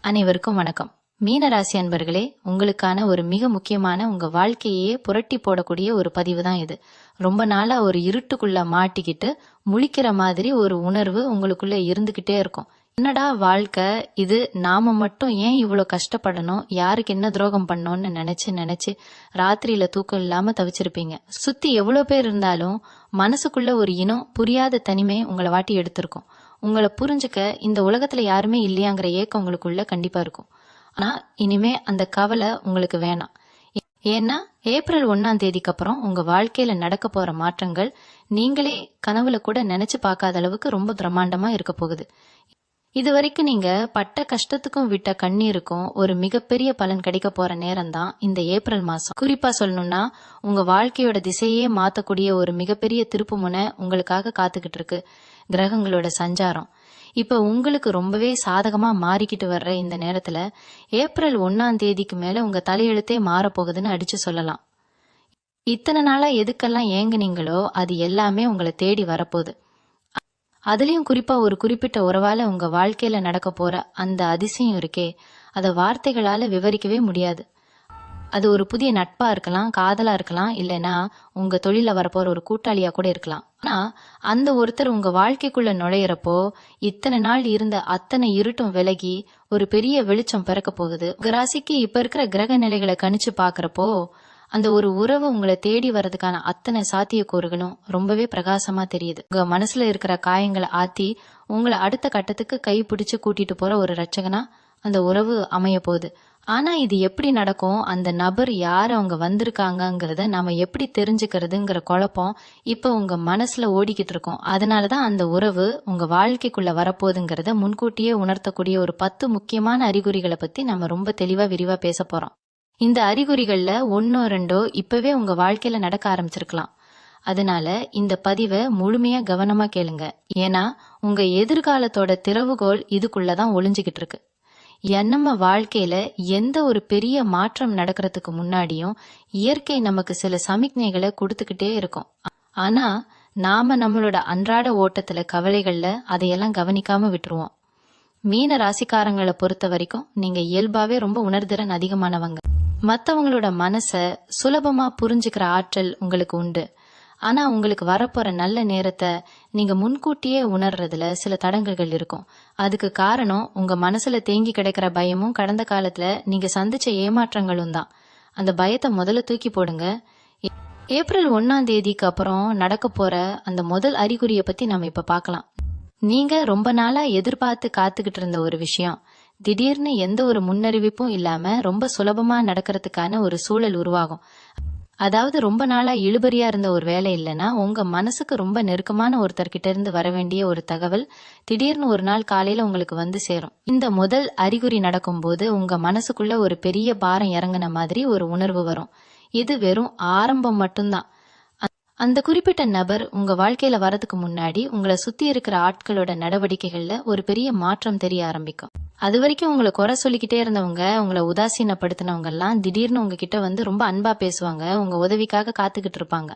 அனைவருக்கும் வணக்கம். மீனராசி அன்பர்களே, உங்களுக்கான ஒரு மிக முக்கியமான உங்க வாழ்க்கையே புரட்டி போடக்கூடிய ஒரு பதிவு தான் இது. ரொம்ப நாளா ஒரு இருட்டுக்குள்ள மாட்டிக்கிட்டு முழிக்கிற மாதிரி ஒரு உணர்வு உங்களுக்குள்ள இருந்துகிட்டே இருக்கும். என்னடா வாழ்க்கை இது, நாம மட்டும் ஏன் இவ்வளவு கஷ்டப்படணும், யாருக்கு என்ன துரோகம் பண்ணோம்னு நினைச்சு ராத்திரியில தூக்கம் இல்லாம தவிச்சிருப்பீங்க. சுத்தி எவ்வளவு பேர் இருந்தாலும் மனசுக்குள்ள ஒரு இனம் புரியாத தனிமை உங்களை வாட்டி எடுத்திருக்கும். உங்களை புரிஞ்சுக்க இந்த உலகத்துல யாருமே இல்லையாங்கிற ஏக்கம் உங்களுக்குள்ள கண்டிப்பா இருக்கும். ஆனா இனிமே அந்த கவலை உங்களுக்கு வேணாம். ஏன்னா ஏப்ரல் 1ஆம் தேதிக்கு அப்புறம் உங்க வாழ்க்கையில நடக்க போற மாற்றங்கள் நீங்களே கனவுல கூட நினைச்சு பார்க்காத அளவுக்கு ரொம்ப பிரம்மாண்டமா இருக்க போகுது. இது வரைக்கும் நீங்க பட்ட கஷ்டத்துக்கும் விட்ட கண்ணீருக்கும் ஒரு மிகப்பெரிய பலன் கிடைக்க போற நேரம் தான் இந்த ஏப்ரல் மாசம். குறிப்பா சொல்லணும்னா உங்க வாழ்க்கையோட திசையே மாத்தக்கூடிய ஒரு மிகப்பெரிய திருப்பு முனை உங்களுக்காக காத்துக்கிட்டு இருக்கு. கிரகங்களோட சஞ்சாரம் இப்ப உங்களுக்கு ரொம்பவே சாதகமா மாறிக்கிட்டு வர்ற இந்த நேரத்துல ஏப்ரல் 1ஆம் தேதிக்கு மேல உங்க தலையெழுத்தே மாறப்போகுதுன்னு அடிச்சு சொல்லலாம். இத்தனை நாளா எதுக்கெல்லாம் ஏங்குனீங்களோ அது எல்லாமே உங்களை தேடி வரப்போகுது. அதுலயும் குறிப்பா ஒரு குறிப்பிட்ட உறவால உங்க வாழ்க்கையில நடக்க போற அந்த அதிசயம் இருக்கே, அத வார்த்தைகளால விவரிக்கவே முடியாது. அது ஒரு புதிய நட்பா இருக்கலாம், காதலா இருக்கலாம், இல்லைன்னா உங்க தொழில வரப்போற ஒரு கூட்டாளியா கூட இருக்கலாம். ஆனா அந்த ஒருத்தர் உங்க வாழ்க்கைக்குள்ள நுழையிறப்போ இத்தனை நாள் இருந்த அத்தனை இருட்டும் விலகி ஒரு பெரிய வெளிச்சம் பிறக்க போகுது. உங்க ராசிக்கு இப்ப இருக்கிற கிரக நிலைகளை கணிச்சு பாக்குறப்போ அந்த ஒரு உறவு உங்களை தேடி வர்றதுக்கான அத்தனை சாத்தியக்கூறுகளும் ரொம்பவே பிரகாசமா தெரியுது. உங்க மனசுல இருக்கிற காயங்களை ஆத்தி உங்களை அடுத்த கட்டத்துக்கு கை பிடிச்சு கூட்டிட்டு போற ஒரு ரட்சகனா அந்த உறவு அமைய போகுது. ஆனா இது எப்படி நடக்கும், அந்த நபர் யார், அவங்க வந்திருக்காங்கிறத நாம எப்படி தெரிஞ்சுக்கிறதுங்கிற குழப்பம் இப்ப உங்க மனசுல ஓடிக்கிட்டு இருக்கும். அதனாலதான் அந்த உறவு உங்க வாழ்க்கைக்குள்ள வரப்போகுதுங்கிறத முன்கூட்டியே உணர்த்தக்கூடிய ஒரு 10 முக்கியமான அறிகுறிகளை பத்தி நம்ம ரொம்ப தெளிவா விரிவா பேச போறோம். இந்த அறிகுறிகள்ல 1 2 இப்பவே உங்க வாழ்க்கையில நடக்க ஆரம்பிச்சிருக்கலாம். அதனால இந்த பதிவை முழுமையா கவனமா கேளுங்க. ஏன்னா உங்க எதிர்காலத்தோட திறவுகோல் இதுக்குள்ளதான் ஒளிஞ்சுகிட்டு இருக்கு. நம்ம வாழ்க்கையில எந்த ஒரு பெரிய மாற்றம் நடக்கிறதுக்கு முன்னாடியும் இயற்கை நமக்கு சில சமிக்ஞைகளை கொடுத்துக்கிட்டே இருக்கும். ஆனா நாம நம்மளோட அன்றாட ஓட்டத்துல கவலைகள்ல அதையெல்லாம் கவனிக்காம விட்டுருவோம். மீன ராசிக்காரங்களை பொறுத்த வரைக்கும் நீங்க இயல்பாவே ரொம்ப உணர்திறன் அதிகமானவங்க. மத்தவங்களோட மனச சுலபமா புரிஞ்சுக்கிற ஆற்றல் உங்களுக்கு உண்டு. ஆனா உங்களுக்கு வரப்போற நல்ல நேரத்தை நீங்க முன்கூட்டியே உணர்றதுல சில தடங்கல்கள் இருக்கும். அதுக்கு காரணம் உங்க மனசுல தேங்கி கிடைக்கிற பயமும் கடந்த காலத்துல நீங்க சந்திச்ச ஏமாற்றங்களும் தான். அந்த பயத்தை முதல்ல தூக்கி போடுங்க. ஏப்ரல் 1ஆம் தேதிக்கு அப்புறம் நடக்க போற அந்த முதல் அறிகுறியை பத்தி நம்ம இப்ப பார்க்கலாம். நீங்க ரொம்ப நாளா எதிர்பார்த்து காத்துக்கிட்டு இருந்த ஒரு விஷயம் திடீர்னு எந்த ஒரு முன்னறிவிப்பும் இல்லாம ரொம்ப சுலபமா நடக்கிறதுக்கான ஒரு சூழல் உருவாகும். அதாவது ரொம்ப நாளா இழுபறியா இருந்த ஒரு வேலை இல்லைன்னா உங்க மனசுக்கு ரொம்ப நெருக்கமான ஒருத்தர்கிட்ட இருந்து வர வேண்டிய ஒரு தகவல் திடீர்னு ஒரு நாள் காலையில உங்களுக்கு வந்து சேரும். இந்த முதல் அறிகுறி நடக்கும்போது உங்க மனசுக்குள்ள ஒரு பெரிய பாரம் இறங்கின மாதிரி ஒரு உணர்வு வரும். இது வெறும் ஆரம்பம் மட்டும்தான். அந்த குறிப்பிட்ட நபர் உங்க வாழ்க்கையில வரதுக்கு முன்னாடி உங்களை சுத்தி இருக்கிற ஆட்களோட நடவடிக்கைகள்ல ஒரு பெரிய மாற்றம் தெரிய ஆரம்பிக்கும். அது வரைக்கும் உங்களை குறை சொல்லிக்கிட்டே இருந்தவங்க, உங்களை உதாசீனப்படுத்தினவங்க எல்லாம் திடீர்னு உங்ககிட்ட வந்து ரொம்ப அன்பா பேசுவாங்க, உங்க உதவிக்காக காத்துக்கிட்டு இருப்பாங்க.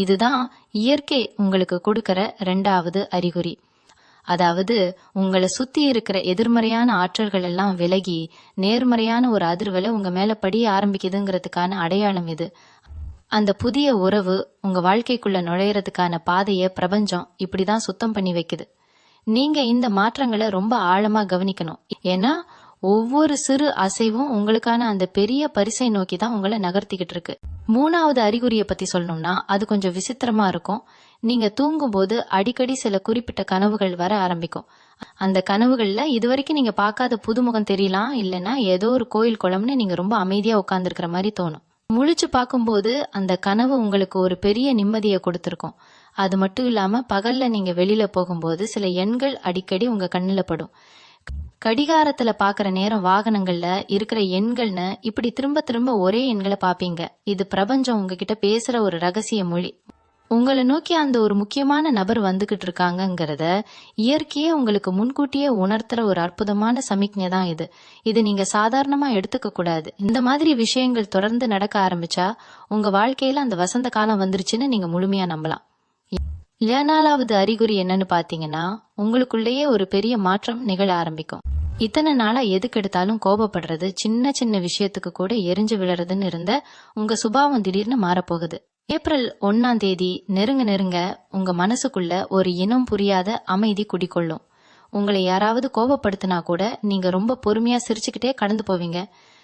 இதுதான் இயற்கை உங்களுக்கு கொடுக்கற 2வது அறிகுறி. அதாவது உங்களை சுத்தி இருக்கிற எதிர்மறையான ஆற்றல்கள் எல்லாம் விலகி நேர்மறையான ஒரு அதிர்வலை உங்க மேல படிய ஆரம்பிக்குதுங்கிறதுக்கான அடையாளம் இது. அந்த புதிய உறவு உங்க வாழ்க்கைக்குள்ள நுழையறதுக்கான பாதைய பிரபஞ்சம் இப்படிதான் சுத்தம் பண்ணி வைக்குது. நீங்க இந்த மாற்றங்களை ரொம்ப ஆழமா கவனிக்கணும். ஏன்னா ஒவ்வொரு சிறு அசைவும் உங்களுக்கான அந்த பெரிய பரிசை நோக்கி தான் உங்களை நகர்த்திக்கிட்டு இருக்கு. 3வது அறிகுறியை பத்தி சொல்லணும்னா அது கொஞ்சம் விசித்திரமா இருக்கும். நீங்க தூங்கும் போது அடிக்கடி சில குறிப்பிட்ட கனவுகள் வர ஆரம்பிக்கும். அந்த கனவுகள்ல இதுவரைக்கும் நீங்க பார்க்காத புதுமுகம் தெரியலாம், இல்லைன்னா ஏதோ ஒரு கோயில் குளம்னு நீங்க ரொம்ப அமைதியா உட்கார்ந்து இருக்கிற மாதிரி தோணும். முழிச்சு பார்க்கும்போது அந்த கனவு உங்களுக்கு ஒரு பெரிய நிம்மதியை கொடுத்திருக்கும். அது மட்டும் இல்லாம பகல்ல நீங்க வெளியில போகும்போது சில எண்கள் அடிக்கடி உங்க கண்ணுல படும். கடிகாரத்துல பாக்குற நேரம் வாகனங்கள்ல இருக்கிற எண்கள்னு இப்படி திரும்ப திரும்ப ஒரே எண்களை பாப்பீங்க. இது பிரபஞ்சம் உங்ககிட்ட பேசுற ஒரு ரகசிய மொழி. உங்களை நோக்கி அந்த ஒரு முக்கியமான நபர் வந்துகிட்டு இருக்காங்கிறத இயற்கையே உங்களுக்கு முன்கூட்டியே உணர்த்துற ஒரு அற்புதமான சமிக்ஞை தான் இது. இது நீங்க சாதாரணமா எடுத்துக்க கூடாது. இந்த மாதிரி விஷயங்கள் தொடர்ந்து நடக்க ஆரம்பிச்சா உங்க வாழ்க்கையில அந்த வசந்த காலம் வந்துருச்சுன்னு நீங்க முழுமையா நம்பலாம். 17வது அறிகுறி என்னன்னு பாத்தீங்கன்னா, உங்களுக்குள்ளேயே ஒரு பெரிய மாற்றம் நிகழ ஆரம்பிக்கும். இத்தனை நாளா எதுக்கு எடுத்தாலும் கோபப்படுறது, சின்ன சின்ன விஷயத்துக்கு கூட எரிஞ்சு விழறதுன்னு இருந்த உங்க சுபாவம் திடீர்னு மாறப்போகுது. ஏப்ரல் 1ஆம் தேதி நெருங்க நெருங்க உங்க மனசுக்குள்ள ஒரு இனம் புரியாத அமைதி குடிக்கொள்ளும். உங்களை யாராவது கோபப்படுத்தினா கூட நீங்க ரொம்ப பொறுமையா சிரிச்சுக்கிட்டே கடந்து போவீங்க.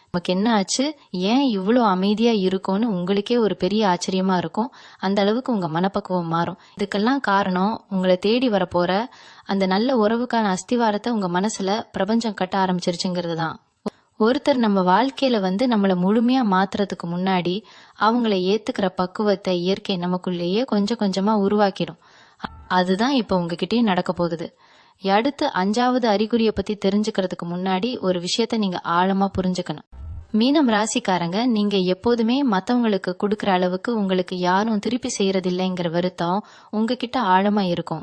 நமக்கு என்ன ஆச்சு, ஏன் இவ்வளோ அமைதியா இருக்கோன்னு உங்களுக்கே ஒரு பெரிய ஆச்சரியமா இருக்கும். அந்த அளவுக்கு உங்க மனப்பக்குவம் மாறும். இதுக்கெல்லாம் காரணம் உங்களை தேடி வரப்போற அந்த நல்ல உறவுக்கான அஸ்திவாரத்தை உங்க மனசுல பிரபஞ்சம் கட்ட ஆரம்பிச்சிருச்சுங்கிறது தான். ஒருத்தர் நம்ம வாழ்க்கையில நம்மள முழுமையா மாத்துறதுக்கு முன்னாடி அவங்கள ஏத்துக்கிற பக்குவத்தை இயற்கை நமக்குள்ளேயே கொஞ்சம் கொஞ்சமா உருவாக்கிடும். அதுதான் இப்ப உங்ககிட்டயும் நடக்க போகுது. அடுத்து 5வது அறிகுறியை பத்தி தெரிஞ்சுக்கிறதுக்கு முன்னாடி ஒரு விஷயத்த நீங்க ஆழமா புரிஞ்சுக்கணும். மீனம் ராசிக்காரங்க, நீங்க எப்போதுமே மத்தவங்களுக்கு கொடுக்கற அளவுக்கு உங்களுக்கு யாரும் திருப்பி செய்யறது இல்லைங்கிற வருத்தம் உங்ககிட்ட ஆழமா இருக்கும்.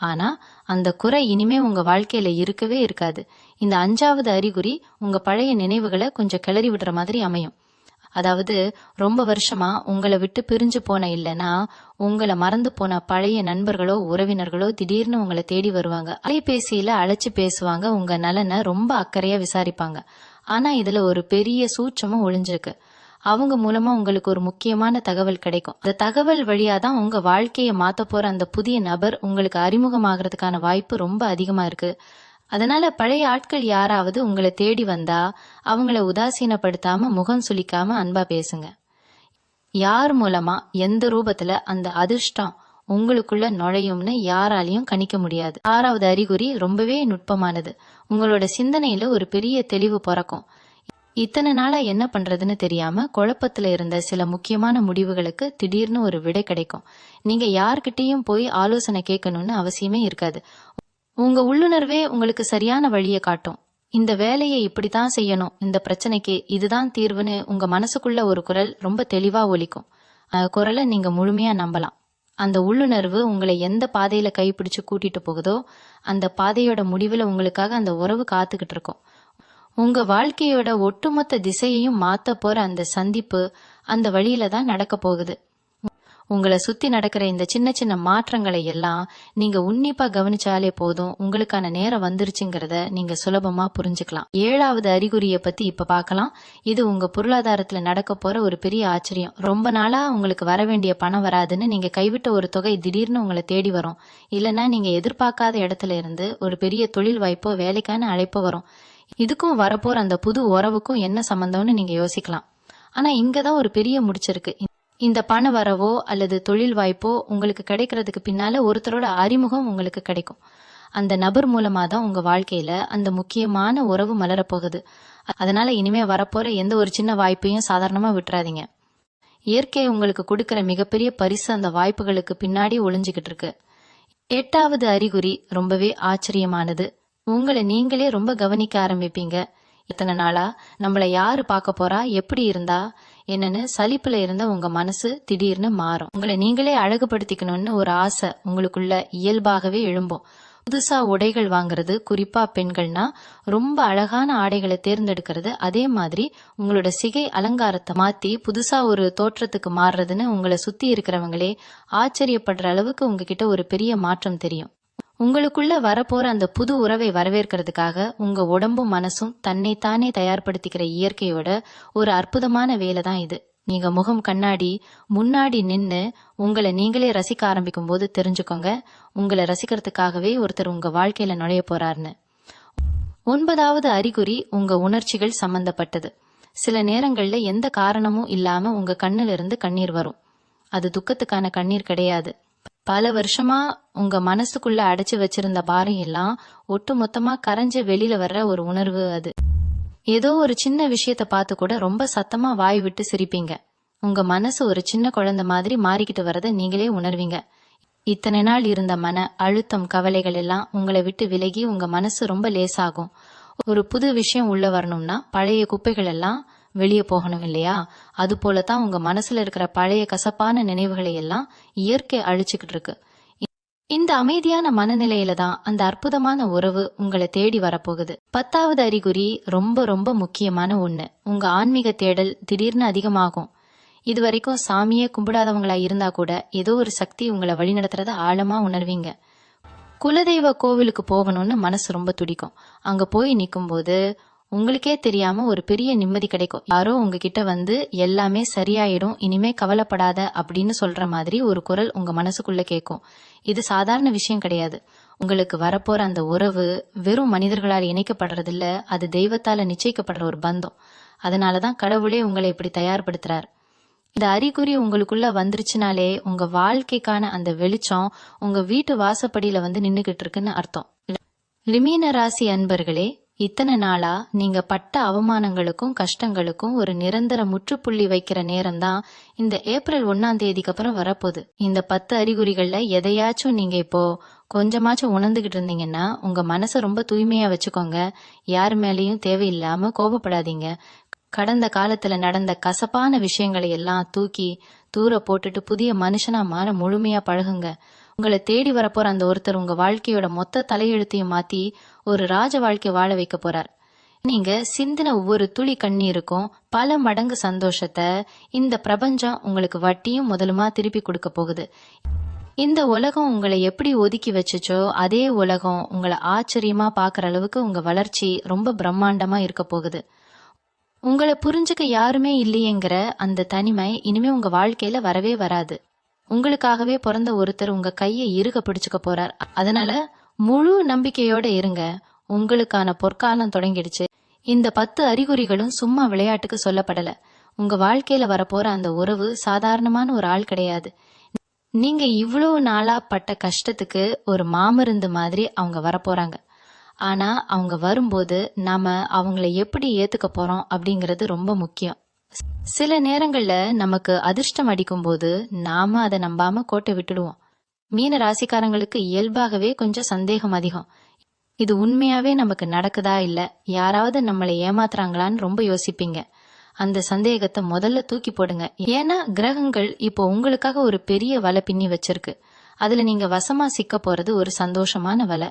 ஆனா அந்த குறை இனிமே உங்க வாழ்க்கையில இருக்கவே இருக்காது. இந்த 5வது அறிகுறி உங்க பழைய நினைவுகளை கொஞ்சம் கிளறி விடுற மாதிரி அமையும். அதாவது ரொம்ப வருஷமா உங்களை விட்டு பிரிஞ்சு போன இல்லைன்னா உங்களை மறந்து போன பழைய நண்பர்களோ உறவினர்களோ திடீர்னு உங்களை தேடி வருவாங்க. அலைபேசியில அழைச்சு பேசுவாங்க, உங்க நலனை ரொம்ப அக்கறையா விசாரிப்பாங்க. ஆனா இதுல ஒரு பெரிய சூட்சமும் ஒளிஞ்சிருக்கு. அவங்க மூலமா உங்களுக்கு ஒரு முக்கியமான தகவல் கிடைக்கும். அந்த தகவல் வழியாதான் உங்க வாழ்க்கையை மாத்த போற அந்த புதிய நபர் உங்களுக்கு அறிமுகமாகறதுக்கான வாய்ப்பு ரொம்ப அதிகமா இருக்கு. அதனால பழைய ஆட்கள் யாராவது உங்களை தேடி வந்தா அவங்கள உதாசீனப்படுத்தாம முகம் சுளிக்காம அன்பா பேசுங்க. யார் மூலமா எந்த ரூபத்துல அந்த அதிர்ஷ்டம் உங்களுக்குள்ள நுழையும்னு யாராலையும் கணிக்க முடியாது. 6வது அறிகுறி ரொம்பவே நுட்பமானது. உங்களோட சிந்தனையில ஒரு பெரிய தெளிவு பிறக்கும். இத்தனை நாளா என்ன பண்றதுன்னு தெரியாம குழப்பத்துல இருந்த சில முக்கியமான முடிவுகளுக்கு திடீர்னு ஒரு விடை கிடைக்கும். நீங்க யார்கிட்டயும் போய் ஆலோசனை கேட்கணும்னு அவசியமே இருக்காது. உங்க உள்ளுணர்வே உங்களுக்கு சரியான வழியை காட்டும். இந்த வேலையை இப்படித்தான் செய்யணும், இந்த பிரச்சனைக்கு இதுதான் தீர்வுன்னு உங்க மனசுக்குள்ள ஒரு குரல் ரொம்ப தெளிவா ஒலிக்கும். குரலை நீங்க முழுமையா நம்பலாம். அந்த உள்ளுணர்வு உங்களை எந்த பாதையில கைப்பிடிச்சு கூட்டிட்டு போகுதோ அந்த பாதையோட முடிவுல உங்களுக்காக அந்த உறவு காத்துக்கிட்டு இருக்கும். உங்க வாழ்க்கையோட ஒட்டுமொத்த திசையையும் மாத்த போற அந்த சந்திப்பு அந்த வழியில தான் நடக்க போகுது. உங்களை சுத்தி நடக்கிற இந்த சின்ன சின்ன மாற்றங்களை எல்லாம் நீங்க உன்னிப்பா கவனிச்சாலே போதும், உங்களுக்கான நேரம் வந்துருச்சுங்கிறத நீங்க சுலபமா புரிஞ்சுக்கலாம். 7வது அறிகுறியை பத்தி இப்ப பார்க்கலாம். இது உங்க பொருளாதாரத்துல நடக்க போற ஒரு பெரிய ஆச்சரியம். ரொம்ப நாளா உங்களுக்கு வர வேண்டிய பணம் வராதுன்னு நீங்க கைவிட்ட ஒரு தொகை திடீர்னு உங்களை தேடி வரும். இல்லைன்னா நீங்க எதிர்பார்க்காத இடத்துல இருந்து ஒரு பெரிய தொழில் வாய்ப்போ வேலைக்கான அழைப்போ வரும். இதுக்கும் வரப்போற அந்த புது உறவுக்கும் என்ன சம்பந்தம்னு நீங்க யோசிக்கலாம். ஆனா இங்கதான் ஒரு பெரிய முடிச்சிருக்கு. இந்த பண வரவோ அல்லது தொழில் வாய்ப்போ உங்களுக்கு கிடைக்கிறதுக்கு பின்னால ஒருத்தரோட அறிமுகம் உங்களுக்கு கிடைக்கும். அந்த நபர் மூலமா தான் உங்க வாழ்க்கையில அந்த முக்கியமான உறவு மலரப்போகுது. அதனால இனிமே வரப்போற எந்த ஒரு சின்ன வாய்ப்பையும் சாதாரணமா விட்டுறாதீங்க. இயற்கை உங்களுக்கு கொடுக்கிற மிகப்பெரிய பரிசு அந்த வாய்ப்புகளுக்கு பின்னாடி ஒளிஞ்சுக்கிட்டு இருக்கு. 8வது அறிகுறி ரொம்பவே ஆச்சரியமானது. உங்களை நீங்களே ரொம்ப கவனிக்க ஆரம்பிப்பீங்க. இத்தனை நாளா நம்மளை யாரு பார்க்க போறா, எப்படி இருந்தா என்னன்னு சலிப்புல இருந்த உங்க மனசு திடீர்னு மாறும். உங்களை நீங்களே அழகுபடுத்திக்கணும்னு ஒரு ஆசை உங்களுக்குள்ள இயல்பாகவே எழும்பும். புதுசா உடைகள் வாங்குறது, குறிப்பா பெண்கள்னா ரொம்ப அழகான ஆடைகளை தேர்ந்தெடுக்கிறது, அதே மாதிரி உங்களோட சிகை அலங்காரத்தை மாத்தி புதுசா ஒரு தோற்றத்துக்கு மாறுறதுன்னு உங்களை சுத்தி இருக்கிறவங்களே ஆச்சரியப்படுற அளவுக்கு உங்ககிட்ட ஒரு பெரிய மாற்றம் தெரியும். உங்களுக்குள்ள வரப்போற அந்த புது உறவை வரவேற்கிறதுக்காக உங்க உடம்பும் மனசும் தன்னைத்தானே தயார்படுத்திக்கிற இயற்கையோட ஒரு அற்புதமான வேலை தான் இது. நீங்க முகம் கண்ணாடி முன்னாடி நின்னு உங்களை நீங்களே ரசிக்க ஆரம்பிக்கும் போது தெரிஞ்சுக்கோங்க, உங்களை ரசிக்கிறதுக்காகவே ஒருத்தர் உங்க வாழ்க்கையில நுழைய போறாருன்னு. 9வது அறிகுறி உங்க உணர்ச்சிகள் சம்பந்தப்பட்டது. சில நேரங்கள்ல எந்த காரணமும் இல்லாம உங்க கண்ணுல இருந்து கண்ணீர் வரும். அது துக்கத்துக்கான கண்ணீர் கிடையாது. பல வருஷமா உங்க மனசுக்குள்ள அடைச்சு வச்சிருந்த பாரம் எல்லாம் ஒட்டு மொத்தமா கரைஞ்சு வெளியில வர்ற ஒரு உணர்வு அது. ஏதோ ஒரு சின்ன விஷயத்த பார்த்து கூட ரொம்ப சத்தமா வாய் விட்டு சிரிப்பீங்க. உங்க மனசு ஒரு சின்ன குழந்தை மாதிரி மாறிக்கிட்டு வரத நீங்களே உணர்வீங்க. இத்தனை நாள் இருந்த மன அழுத்தம் கவலைகள் எல்லாம் உங்களை விட்டு விலகி உங்க மனசு ரொம்ப லேசாகும். ஒரு புது விஷயம் உள்ள வரணும்னா பழைய குப்பைகள் எல்லாம் வெளியே போகணும் இல்லையா? அது போலதான் உங்க மனசுல இருக்கிற பழைய கசப்பான நினைவுகளை எல்லாம் இயற்கை அழிச்சுக்கிட்டு இருக்கு. இந்த அமைதியான மனநிலையில தான் அந்த அற்புதமான உறவு உங்களை தேடி வரப்போகுது. 10வது அறிகுறி ரொம்ப ரொம்ப முக்கியமான ஒண்ணு. உங்க ஆன்மீக தேடல் திடீர்னு அதிகமாகும். இது வரைக்கும் சாமியே கும்பிடாதவங்களா இருந்தா கூட ஏதோ ஒரு சக்தி உங்களை வழிநடத்துறத ஆழமா உணர்வீங்க. குலதெய்வ கோவிலுக்கு போகணும்னு மனசு ரொம்ப துடிக்கும். அங்க போய் நிக்கும்போது உங்களுக்கே தெரியாம ஒரு பெரிய நிம்மதி கிடைக்கும். யாரோ உங்ககிட்ட வந்து எல்லாமே சரியாயிடும், இனிமே கவலைப்படாத அப்படின்னு சொல்ற மாதிரி ஒரு குரல் உங்க மனசுக்குள்ள கேட்கும். இது சாதாரண விஷயம் கிடையாது. உங்களுக்கு வரப்போற அந்த உறவு வெறும் மனிதர்களால் இணைக்கப்படுறது இல்ல, அது தெய்வத்தால நிச்சயிக்கப்படுற ஒரு பந்தம். அதனாலதான் கடவுளே உங்களை இப்படி தயார்படுத்துறாரு. இந்த அறிகுறி உங்களுக்குள்ள வந்துருச்சுனாலே உங்க வாழ்க்கைக்கான அந்த வெளிச்சம் உங்க வீட்டு வாசப்படியில வந்து நின்னுகிட்டு இருக்குன்னு அர்த்தம். லிமீன ராசி அன்பர்களே, இத்தனை நாளா நீங்க பட்ட அவமானங்களுக்கும் கஷ்டங்களுக்கும் ஒரு நிரந்தர முற்றுப்புள்ளி வைக்கிற நேரம் தான் இந்த ஏப்ரல் 1ஆம் தேதிக்கு அப்புறம் வரப்போகுது. இந்த 10 அறிகுறிகள்ல எதையாச்சும் நீங்க இப்போ கொஞ்சமாச்சும் உணர்ந்துகிட்டு இருந்தீங்கன்னா உங்க மனசை ரொம்ப தூய்மையா வச்சுக்கோங்க. யார் மேலேயும் தேவையில்லாம கோபப்படாதீங்க. கடந்த காலத்துல நடந்த கசப்பான விஷயங்களை எல்லாம் தூக்கி தூர போட்டுட்டு புதிய மனுஷனா மாற முழுமையா பழகுங்க. உங்களை தேடி வரப்போற அந்த ஒருத்தர் உங்க வாழ்க்கையோட மொத்த தலையெழுத்தையும் மாத்தி ஒரு ராஜ வாழ்க்கை வாழ வைக்க போறார். நீங்க சிந்தின ஒவ்வொரு துளி கண்ணீருக்கும் பல மடங்கு சந்தோஷத்தை இந்த பிரபஞ்சம் உங்களுக்கு வட்டியும் முதலுமா திருப்பி கொடுக்க போகுது. இந்த உலகம் உங்களை எப்படி ஒதுக்கி வச்சுச்சோ அதே உலகம் உங்களை ஆச்சரியமா பாக்குற அளவுக்கு உங்க வளர்ச்சி ரொம்ப பிரம்மாண்டமா இருக்க போகுது. உங்களை புரிஞ்சுக்க யாருமே இல்லையேங்கிற அந்த தனிமை இனிமே உங்க வாழ்க்கையில வரவே வராது. உங்களுக்காகவே பிறந்த ஒருத்தர் உங்க கையை இறுக பிடிச்சுக்க போறார். அதனால முழு நம்பிக்கையோட இருங்க. உங்களுக்கான பொற்காலம் தொடங்கிடுச்சு. இந்த 10 அறிகுறிகளும் சும்மா விளையாட்டுக்கு சொல்லப்படல. உங்க வாழ்க்கையில வரப்போற அந்த உறவு சாதாரணமான ஒரு ஆள் கிடையாது. நீங்க இவ்வளவு நாளா பட்ட கஷ்டத்துக்கு ஒரு மாமருந்து மாதிரி அவங்க வரப்போறாங்க. ஆனா அவங்க வரும்போது நாம அவங்கள எப்படி ஏத்துக்க போறோம் அப்படிங்கறது ரொம்ப முக்கியம். சில நேரங்கள்ல நமக்கு அதிர்ஷ்டம் அடிக்கும் போது நாம அதை நம்பாம கோட்டை விட்டுடுவோம். மீன ராசிக்காரங்களுக்கு இயல்பாகவே கொஞ்சம் சந்தேகம் அதிகம். இது உண்மையாவே நமக்கு நடக்குதா இல்ல யாராவது நம்மளை ஏமாத்துறாங்களான்னு ரொம்ப யோசிப்பீங்க. அந்த சந்தேகத்தை முதல்ல தூக்கி போடுங்க. ஏன்னா கிரகங்கள் இப்போ உங்களுக்காக ஒரு பெரிய வலை பின்னி வச்சிருக்கு. அதுல நீங்க வசமா சிக்க போறது ஒரு சந்தோஷமான வலை.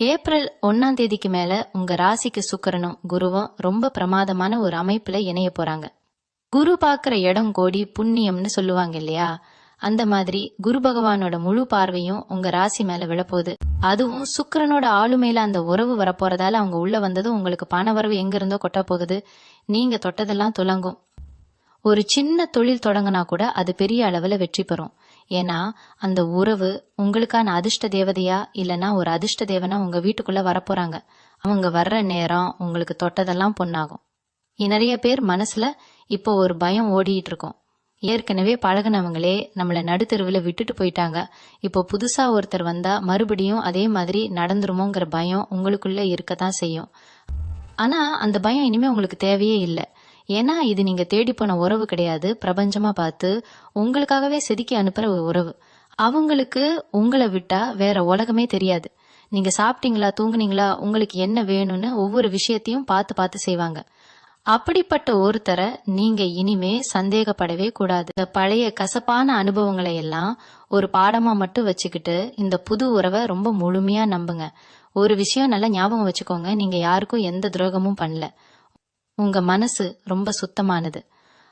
ஏப்ரல் 1ஆம் தேதிக்கு மேல உங்க ராசிக்கு சுக்கிரனும் குருவும் ரொம்ப பிரமாதமான ஒரு அமைப்புல இணைய போறாங்க. குரு பாக்குற இடம் கோடி புண்ணியம்னு சொல்லுவாங்க இல்லையா, அந்த மாதிரி குரு பகவானோட முழு பார்வையும் உங்க ராசி மேல விழப்போகுது. அதுவும் சுக்கிரனோட ஆளுமையில அந்த உறவு வரப்போறதால அவங்க உள்ள வந்ததும் உங்களுக்கு பண வரவு எங்க இருந்தோ கொட்ட போகுது. நீங்க தொட்டதெல்லாம் துலங்கும். ஒரு சின்ன தொழில் தொடங்கினா கூட அது பெரிய அளவுல வெற்றி பெறும். ஏன்னா அந்த உறவு உங்களுக்கான அதிர்ஷ்ட தேவதையா இல்லனா ஒரு அதிர்ஷ்ட தேவனா உங்க வீட்டுக்குள்ள வரப்போறாங்க. அவங்க வர்ற நேரம் உங்களுக்கு தொட்டதெல்லாம் பொண்ணாகும். நிறைய பேர் மனசுல இப்போ ஒரு பயம் ஓடிட்டு இருக்கும். ஏற்கனவே பழகினவங்களே நம்மள நடுத்தெருவுல விட்டுட்டு போயிட்டாங்க. இப்போ புதுசா ஒருத்தர் வந்தா மறுபடியும் அதே மாதிரி நடந்துருமோங்கிற பயம் உங்களுக்குள்ள இருக்கத்தான் செய்யும். ஆனா அந்த பயம் இனிமே உங்களுக்கு தேவையே இல்லை. ஏன்னா இது நீங்க தேடி போன உறவு கிடையாது. பிரபஞ்சமா பார்த்து உங்களுக்காகவே செதுக்கி அனுப்புற ஒரு உறவு. அவங்களுக்கு உங்களை விட்டா வேற உலகமே தெரியாது. நீங்க சாப்பிட்டீங்களா, தூங்குனீங்களா, உங்களுக்கு என்ன வேணும்னு ஒவ்வொரு விஷயத்தையும் பார்த்து பார்த்து செய்வாங்க. அப்படிப்பட்ட ஒருத்தரை நீங்க இனிமே சந்தேகப்படவே கூடாது. இந்த பழைய கசப்பான அனுபவங்களை எல்லாம் ஒரு பாடமா மட்டும் வச்சுக்கிட்டு இந்த புது உறவை ரொம்ப முழுமையா நம்புங்க. ஒரு விஷயம் நல்லா ஞாபகம் வச்சுக்கோங்க, நீங்க யாருக்கும் எந்த துரோகமும் பண்ணல. உங்க மனசு ரொம்ப சுத்தமானது.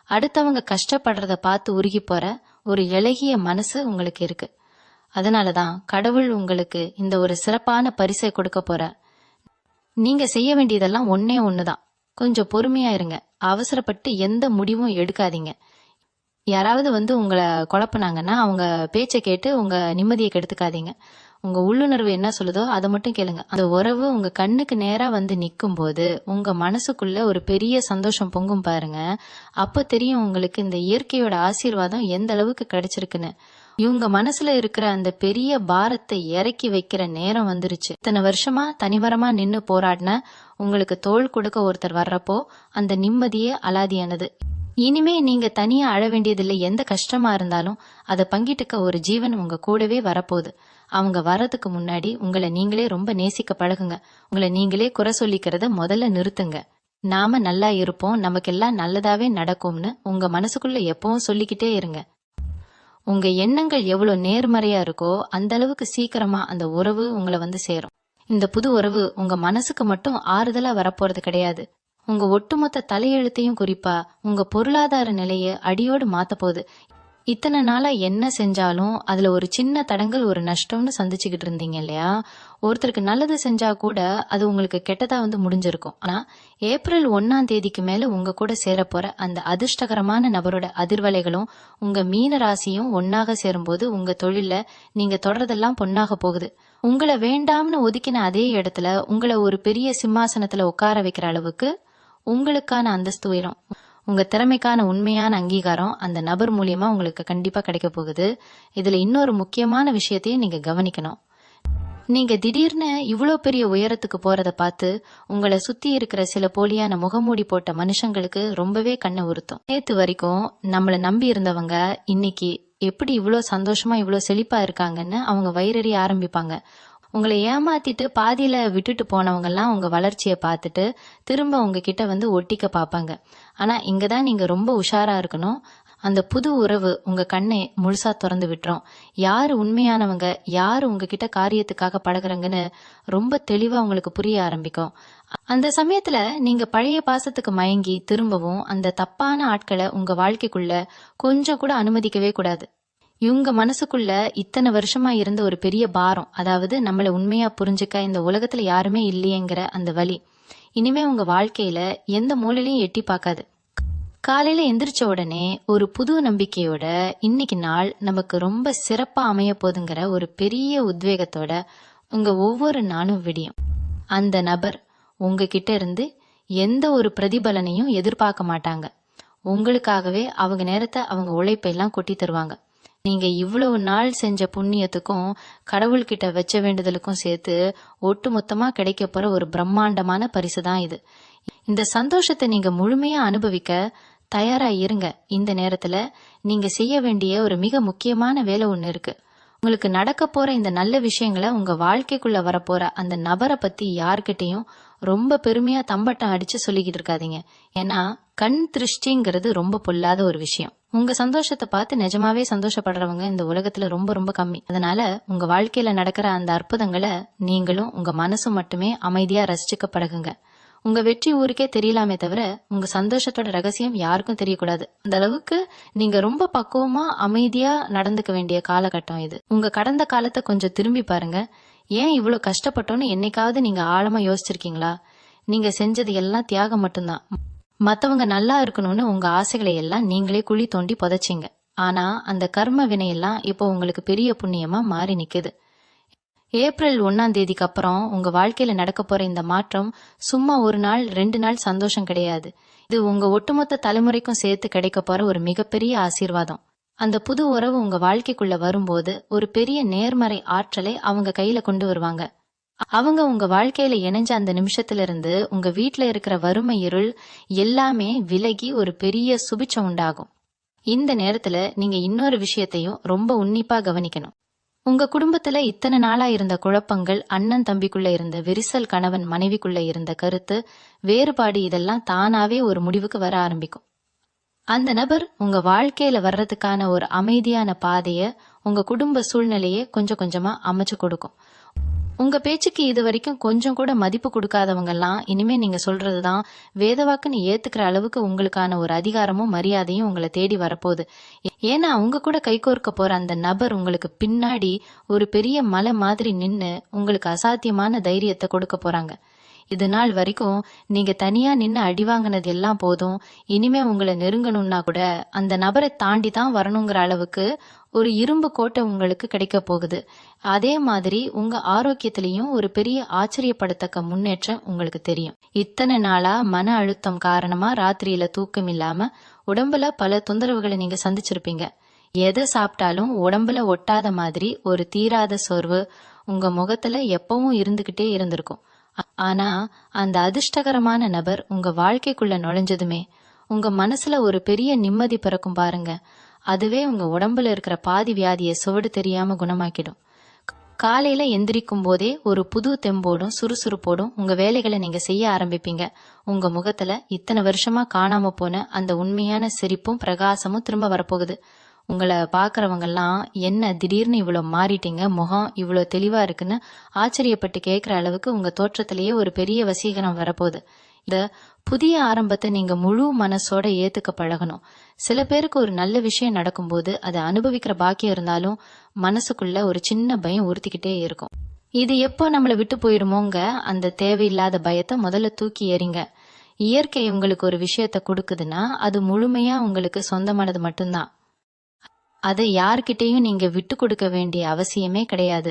அடுத்தவங்க கஷ்டப்படுறத பார்த்து உருகி போற ஒரு இளகிய மனசு உங்களுக்கு இருக்கு. அதனாலதான் கடவுள் உங்களுக்கு இந்த ஒரு சிறப்பான பரிசை கொடுக்க போற. நீங்க செய்ய வேண்டியதெல்லாம் ஒன்னே ஒண்ணுதான். கொஞ்சம் பொறுமையா இருங்க. அவசரப்பட்டு எந்த முடிவும் எடுக்காதீங்க. யாராவது வந்து உங்களை குழப்பினாங்கன்னா அவங்க பேச்சை கேட்டு உங்க நிம்மதியை கெடுத்துக்காதீங்க. உங்க உள்ளுணர்வு என்ன சொல்லுதோ அதை மட்டும் கேளுங்க. அந்த உறவு உங்க கண்ணுக்கு நேரா வந்து நிக்கும் போது உங்க மனசுக்குள்ள ஒரு பெரிய சந்தோஷம் பொங்கும் பாருங்க. அப்ப தெரியும் உங்களுக்கு இந்த இயற்கையோட ஆசீர்வாதம் எந்த அளவுக்கு கிடைச்சிருக்குன்னு. இவங்க மனசுல இருக்கிற அந்த பெரிய பாரத்தை இறக்கி வைக்கிற நேரம் வந்துருச்சு. இத்தனை வருஷமா தனிவரமா நின்னு போராடின உங்களுக்கு தோள் கொடுக்க ஒருத்தர் வர்றப்போ அந்த நிம்மதியே அலாதியானது. இனிமே நீங்க தனியா அழ வேண்டியதில்லை. எந்த கஷ்டமா இருந்தாலும் அதை பங்கிட்டுக்க ஒரு ஜீவன் உங்க கூடவே வரப்போகுது. அவங்க வர்றதுக்கு முன்னாடி உங்களை நீங்களே ரொம்ப நேசிக்க பழகுங்க. உங்களை நீங்களே குறை சொல்லிக்கிறத முதல்ல நிறுத்துங்க. நாம நல்லா இருப்போம், நமக்கெல்லாம் நல்லதாவே நடக்கும்னு உங்க மனசுக்குள்ள எப்பவும் சொல்லிக்கிட்டே இருங்க. உங்க எண்ணங்கள் எவ்வளவு நேர்மறையா இருக்கோ அந்த அளவுக்கு சீக்கிரமா அந்த உறவு உங்களை வந்து சேரும். இந்த புது உறவு உங்க மனசுக்கு மட்டும் ஆறுதலா வரப்போறது கிடையாது. உங்க ஒட்டுமொத்த தலையெழுத்தையும் குறிப்பா உங்க பொருளாதார நிலையை அடியோடு மாத்த போகுது. இத்தனை நாளா என்ன செஞ்சாலும் அதுல ஒரு சின்ன தடங்கல், ஒரு நஷ்டம்னு சந்திச்சுக்கிட்டு இருந்தீங்க இல்லையா? ஒருத்தருக்கு நல்லது செஞ்சா கூட அது உங்களுக்கு கெட்டதா முடிஞ்சிருக்கும். ஆனா ஏப்ரல் 1ஆம் தேதிக்கு மேல உங்க கூட சேரப்போற அந்த அதிர்ஷ்டகரமான நபரோட அதிர்வலைகளும் உங்க மீன ராசியும் ஒன்னாக சேரும்போது உங்க தொழில நீங்க தொடர்றதெல்லாம் பொன்னாக போகுது. உங்களை வேண்டாம்னு ஒதுக்கின அதே இடத்துல உங்களை ஒரு பெரிய சிம்மாசனத்துல உட்கார வைக்கிற அளவுக்கு உங்களுக்கான அந்தஸ்து உயரும். உங்க திறமைக்கான உண்மையான அங்கீகாரம் அந்த நபர் மூலியமா உங்களுக்கு கண்டிப்பா கிடைக்க போகுது. இதுல இன்னொரு முக்கியமான விஷயத்தையும் நீங்க கவனிக்கணும். நீங்க திடீர்னு இவ்வளோ பெரிய உயரத்துக்கு போறத பார்த்து உங்களை சுத்தி இருக்கிற சில போலியான முகமூடி போட்ட மனுஷங்களுக்கு ரொம்பவே கண்ணை உறுத்தும். நேத்து வரைக்கும் நம்மள நம்பி இருந்தவங்க இன்னைக்கு எப்படி இவ்வளோ சந்தோஷமா இவ்வளோ செழிப்பா இருக்காங்கன்னு அவங்க வயிறறிய ஆரம்பிப்பாங்க. உங்களை ஏமாத்திட்டு பாதியில விட்டுட்டு போனவங்க எல்லாம் உங்க வளர்ச்சியை பார்த்துட்டு திரும்ப உங்ககிட்ட ஒட்டிக்க பார்ப்பாங்க. ஆனா இங்கதான் நீங்க ரொம்ப உஷாரா இருக்கணும். அந்த புது உறவு உங்க கண்ணை முழுசா திறந்து விட்டுரும். யாரு உண்மையானவங்க, யாரு உங்ககிட்ட காரியத்துக்காக பழகுறாங்கன்னு ரொம்ப தெளிவா உங்களுக்கு புரிய ஆரம்பிக்கும். அந்த சமயத்துல நீங்க பழைய பாசத்துக்கு மயங்கி திரும்பவும் அந்த தப்பான ஆட்களை உங்க வாழ்க்கைக்குள்ள கொஞ்சம் கூட அனுமதிக்கவே கூடாது. இவங்க மனசுக்குள்ள இத்தனை வருஷமா இருந்த ஒரு பெரிய பாரம், அதாவது நம்மள உண்மையா புரிஞ்சுக்க இந்த உலகத்துல யாருமே இல்லையேங்கிற அந்த வலி இனிமே உங்க வாழ்க்கையில எந்த மூலையிலையும் எட்டி பார்க்காது. காலையில எந்திரிச்ச உடனே ஒரு புது நம்பிக்கையோட இன்னைக்கு நாள் நமக்கு ரொம்ப சிறப்பா அமைய போதுங்கிற ஒரு பெரிய உத்வேகத்தோட உங்க ஒவ்வொரு நாளும் விடியும். அந்த நபர் உங்ககிட்ட இருந்து எந்த ஒரு பிரதிபலனையும் எதிர்பார்க்க மாட்டாங்க. உங்களுக்காகவே அவங்க நேரத்தை, அவங்க உழைப்பெல்லாம் கொட்டி தருவாங்க. நீங்க இவ்வளவு நாள் செஞ்ச புண்ணியத்துக்கும் கடவுள்கிட்ட வச்ச வேண்டுதலுக்கும் சேர்த்து ஒட்டு மொத்தமா கிடைக்க போற ஒரு பிரம்மாண்டமான பரிசு தான் இது. இந்த சந்தோஷத்தை நீங்க முழுமையா அனுபவிக்க தயாரா இருங்க. இந்த நேரத்துல நீங்க செய்ய வேண்டிய ஒரு மிக முக்கியமான வேலை ஒண்ணு இருக்கு. உங்களுக்கு நடக்க போற இந்த நல்ல விஷயங்களை உங்க வாழ்க்கைக்குள்ள வரப்போற அந்த நபரை பத்தி யார்கிட்டையும் ரொம்ப பெருமையா தம்பட்டம் அடிச்சு சொல்லிக்கிட்டு இருக்காதீங்க. ஏன்னா கண் திருஷ்டிங்கிறது ரொம்ப பொல்லாத ஒரு விஷயம். உங்க சந்தோஷத்தை பார்த்து நிஜமாவே சந்தோஷப்படுறவங்க இந்த உலகத்துல ரொம்ப ரொம்ப கம்மி. அதனால உங்க வாழ்க்கையில நடக்கிற அந்த அற்புதங்களை நீங்களும் உங்க மனசும் மட்டுமே அமைதியா ரசிச்சுக்க பழகுங்க. உங்க வெற்றி ஊருக்கே தெரியலாமே தவிர உங்க சந்தோஷத்தோட ரகசியம் யாருக்கும் தெரியக்கூடாது. அந்த அளவுக்கு நீங்க ரொம்ப பக்குவமா அமைதியா நடந்துக்க வேண்டிய காலகட்டம் இது. உங்க கடந்த காலத்தை கொஞ்சம் திரும்பி பாருங்க. ஏன் இவ்வளவு கஷ்டப்பட்டோன்னு என்னைக்காவது நீங்க ஆழமா யோசிச்சிருக்கீங்களா? நீங்க செஞ்சது எல்லாம் தியாகம் மட்டும்தான். மத்தவங்க நல்லா இருக்கணும்னு உங்க ஆசைகளை எல்லாம் நீங்களே குழி தோண்டி புதைச்சிங்க. ஆனா அந்த கர்ம வினையெல்லாம் இப்போ உங்களுக்கு பெரிய புண்ணியமா மாறி நிக்குது. ஏப்ரல் 1ஆம் தேதிக்கு அப்புறம் உங்க வாழ்க்கையில நடக்க போற இந்த மாற்றம் சும்மா ஒரு நாள் 2 நாள் சந்தோஷம் கிடையாது. இது உங்க ஒட்டுமொத்த தலைமுறைக்கும் சேர்த்து கிடைக்க போற ஒரு மிகப்பெரிய ஆசீர்வாதம். அந்த புது உறவு உங்க வாழ்க்கைக்குள்ள வரும்போது ஒரு பெரிய நேர்மறை ஆற்றலை அவங்க கையில கொண்டு வருவாங்க. அவங்க உங்க வாழ்க்கையில இணைஞ்ச அந்த நிமிஷத்துல இருந்து உங்க வீட்டுல இருக்கிற வறுமை இருள் எல்லாமே விலகி ஒரு பெரிய சுபிட்சம் உண்டாகும். இந்த நேரத்துல நீங்க இன்னொரு விஷயத்தையும் ரொம்ப உன்னிப்பா கவனிக்கணும். உங்க குடும்பத்துல இத்தனை நாளா இருந்த குழப்பங்கள், அண்ணன் தம்பிக்குள்ள இருந்த விரிசல், கணவன் மனைவிக்குள்ள இருந்த கருத்து வேறுபாடு இதெல்லாம் தானாவே ஒரு முடிவுக்கு வர ஆரம்பிக்கும். அந்த நபர் உங்க வாழ்க்கையில வர்றதுக்கான ஒரு அமைதியான பாதைய உங்க குடும்ப சூழ்நிலையே கொஞ்சம் கொஞ்சமா அமைச்சு கொடுக்கும். உங்க பேச்சுக்கு இது வரைக்கும் கொஞ்சம் கூட மதிப்பு கொடுக்காதவங்க எல்லாம் இனிமே நீங்க சொல்றதுதான் வேதவாக்குன்னு ஏத்துக்கிற அளவுக்கு உங்களுக்கான ஒரு அதிகாரமும் மரியாதையும் உங்களை தேடி வரப்போகுது. ஏன்னா உங்க கூட கைகோர்க்க போற அந்த நபர் உங்களுக்கு பின்னாடி ஒரு பெரிய மலை மாதிரி நின்னு உங்களுக்கு அசாத்தியமான தைரியத்தை கொடுக்க போறாங்க. இது நாள் வரைக்கும் நீங்க தனியா நின்னு அடி வாங்கினது எல்லாம் போதும். இனிமே உங்களை நெருங்கணும்னா கூட அந்த நபரை தாண்டி தான் வரணுங்கிற அளவுக்கு ஒரு இரும்பு கோட்டை உங்களுக்கு கிடைக்க போகுது. அதே மாதிரி உங்க ஆரோக்கியத்திலையும் ஒரு பெரிய ஆச்சரியப்படத்தக்க முன்னேற்றம் உங்களுக்கு தெரியும். இத்தனை நாளா மன அழுத்தம் காரணமா ராத்திரியில தூக்கம் இல்லாம உடம்புல பல தொந்தரவுகளை நீங்க சந்திச்சிருப்பீங்க. எதை சாப்பிட்டாலும் உடம்புல ஒட்டாத மாதிரி ஒரு தீராத சோர்வு உங்க முகத்துல எப்பவும் இருந்துகிட்டே இருந்திருக்கும். ஆனா அந்த அதிர்ஷ்டகரமான நபர் உங்க வாழ்க்கைக்குள்ள நுழைஞ்சதுமே உங்க மனசுல ஒரு பெரிய நிம்மதி பிறக்கும் பாருங்க. அதுவே உங்க உடம்புல இருக்கிற பாதி வியாதியை சுவடு தெரியாம குணமாக்கிடும். காலையில எந்திரிக்கும் போதே ஒரு புது தெம்போடும் சுறுசுறுப்போடும் உங்க வேலைகளை நீங்க செய்ய ஆரம்பிப்பீங்க. உங்க முகத்துல இத்தனை வருஷமா காணாம போன அந்த உண்மையான சிரிப்பும் பிரகாசமும் திரும்ப வரப்போகுது. உங்களை பாக்குறவங்க எல்லாம் என்ன திடீர்னு இவ்வளவு மாறிட்டீங்க, முகம் இவ்வளவு தெளிவா இருக்குன்னு ஆச்சரியப்பட்டு கேட்கிற அளவுக்கு உங்க தோற்றத்திலேயே ஒரு பெரிய வசீகரம் வரப்போகுது. இத புதிய ஆரம்பத்தை நீங்க முழு மனசோட ஏத்துக்க பழகணும். சில பேருக்கு ஒரு நல்ல விஷயம் நடக்கும்போது அதை அனுபவிக்கிற பாக்கியம் இருந்தாலும் மனசுக்குள்ள ஒரு சின்ன பயம் உறுத்திக்கிட்டே இருக்கும். இது எப்போ நம்மளை விட்டு போயிருமோங்க அந்த தேவையில்லாத பயத்தை முதல்ல தூக்கி எறிங்க. இயற்கை உங்களுக்கு ஒரு விஷயத்த கொடுக்குதுன்னா அது முழுமையா உங்களுக்கு சொந்தமானது மட்டும்தான். அதை யார்கிட்டயும் நீங்க விட்டு கொடுக்க வேண்டிய அவசியமே கிடையாது.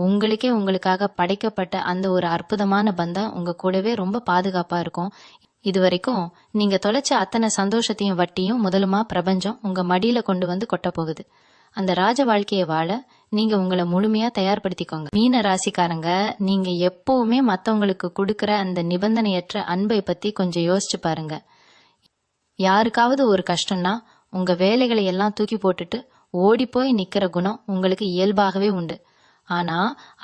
உங்களுக்கே உங்களுக்காக படைக்கப்பட்ட அந்த ஒரு அற்புதமான பந்தம் உங்க கூடவே ரொம்ப பாதுகாப்பா இருக்கும். இது வரைக்கும் நீங்க தொலைச்ச அத்தனை சந்தோஷத்தையும் வட்டியும் முதலுமா பிரபஞ்சம் உங்க மடியில கொண்டு வந்து கொட்ட போகுது. அந்த ராஜ வாழ்க்கையை வாழ நீங்க உங்களை முழுமையா தயார்படுத்திக்கோங்க. மீன ராசிக்காரங்க, நீங்க எப்பவுமே மத்தவங்களுக்கு கொடுக்கற அந்த நிபந்தனையற்ற அன்பை பத்தி கொஞ்சம் யோசிச்சு பாருங்க. யாருக்காவது ஒரு கஷ்டம்னா உங்க வேலைகளை எல்லாம் தூக்கி போட்டுட்டு ஓடி போய் நிக்கிற குணம் உங்களுக்கு இயல்பாகவே உண்டு. ஆனா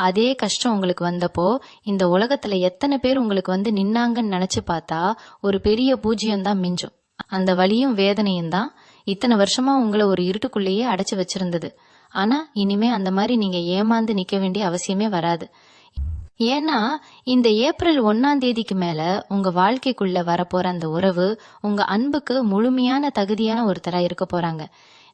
அதே கஷ்டம் உங்களுக்கு வந்தப்போ இந்த உலகத்துல எத்தனை பேர் உங்களுக்கு வந்து நின்னாங்கன்னு நினைச்சு பார்த்தா ஒரு பெரிய பூஜ்யம் தான் மிஞ்சும். அந்த வலியும் வேதனையும் தான் இத்தனை வருஷமா உங்களை ஒரு இருட்டுக்குள்ளேயே அடைச்சு வச்சிருந்தது. ஆனா இனிமே அந்த மாதிரி நீங்க ஏமாந்து நிக்க வேண்டிய அவசியமே வராது. ஏன்னா இந்த ஏப்ரல் 1ஆம் தேதிக்கு மேல உங்க வாழ்க்கைக்குள்ள வரப்போற அந்த உறவு உங்க அன்புக்கு முழுமையான தகுதியான ஒருத்தரா இருக்க போறாங்க.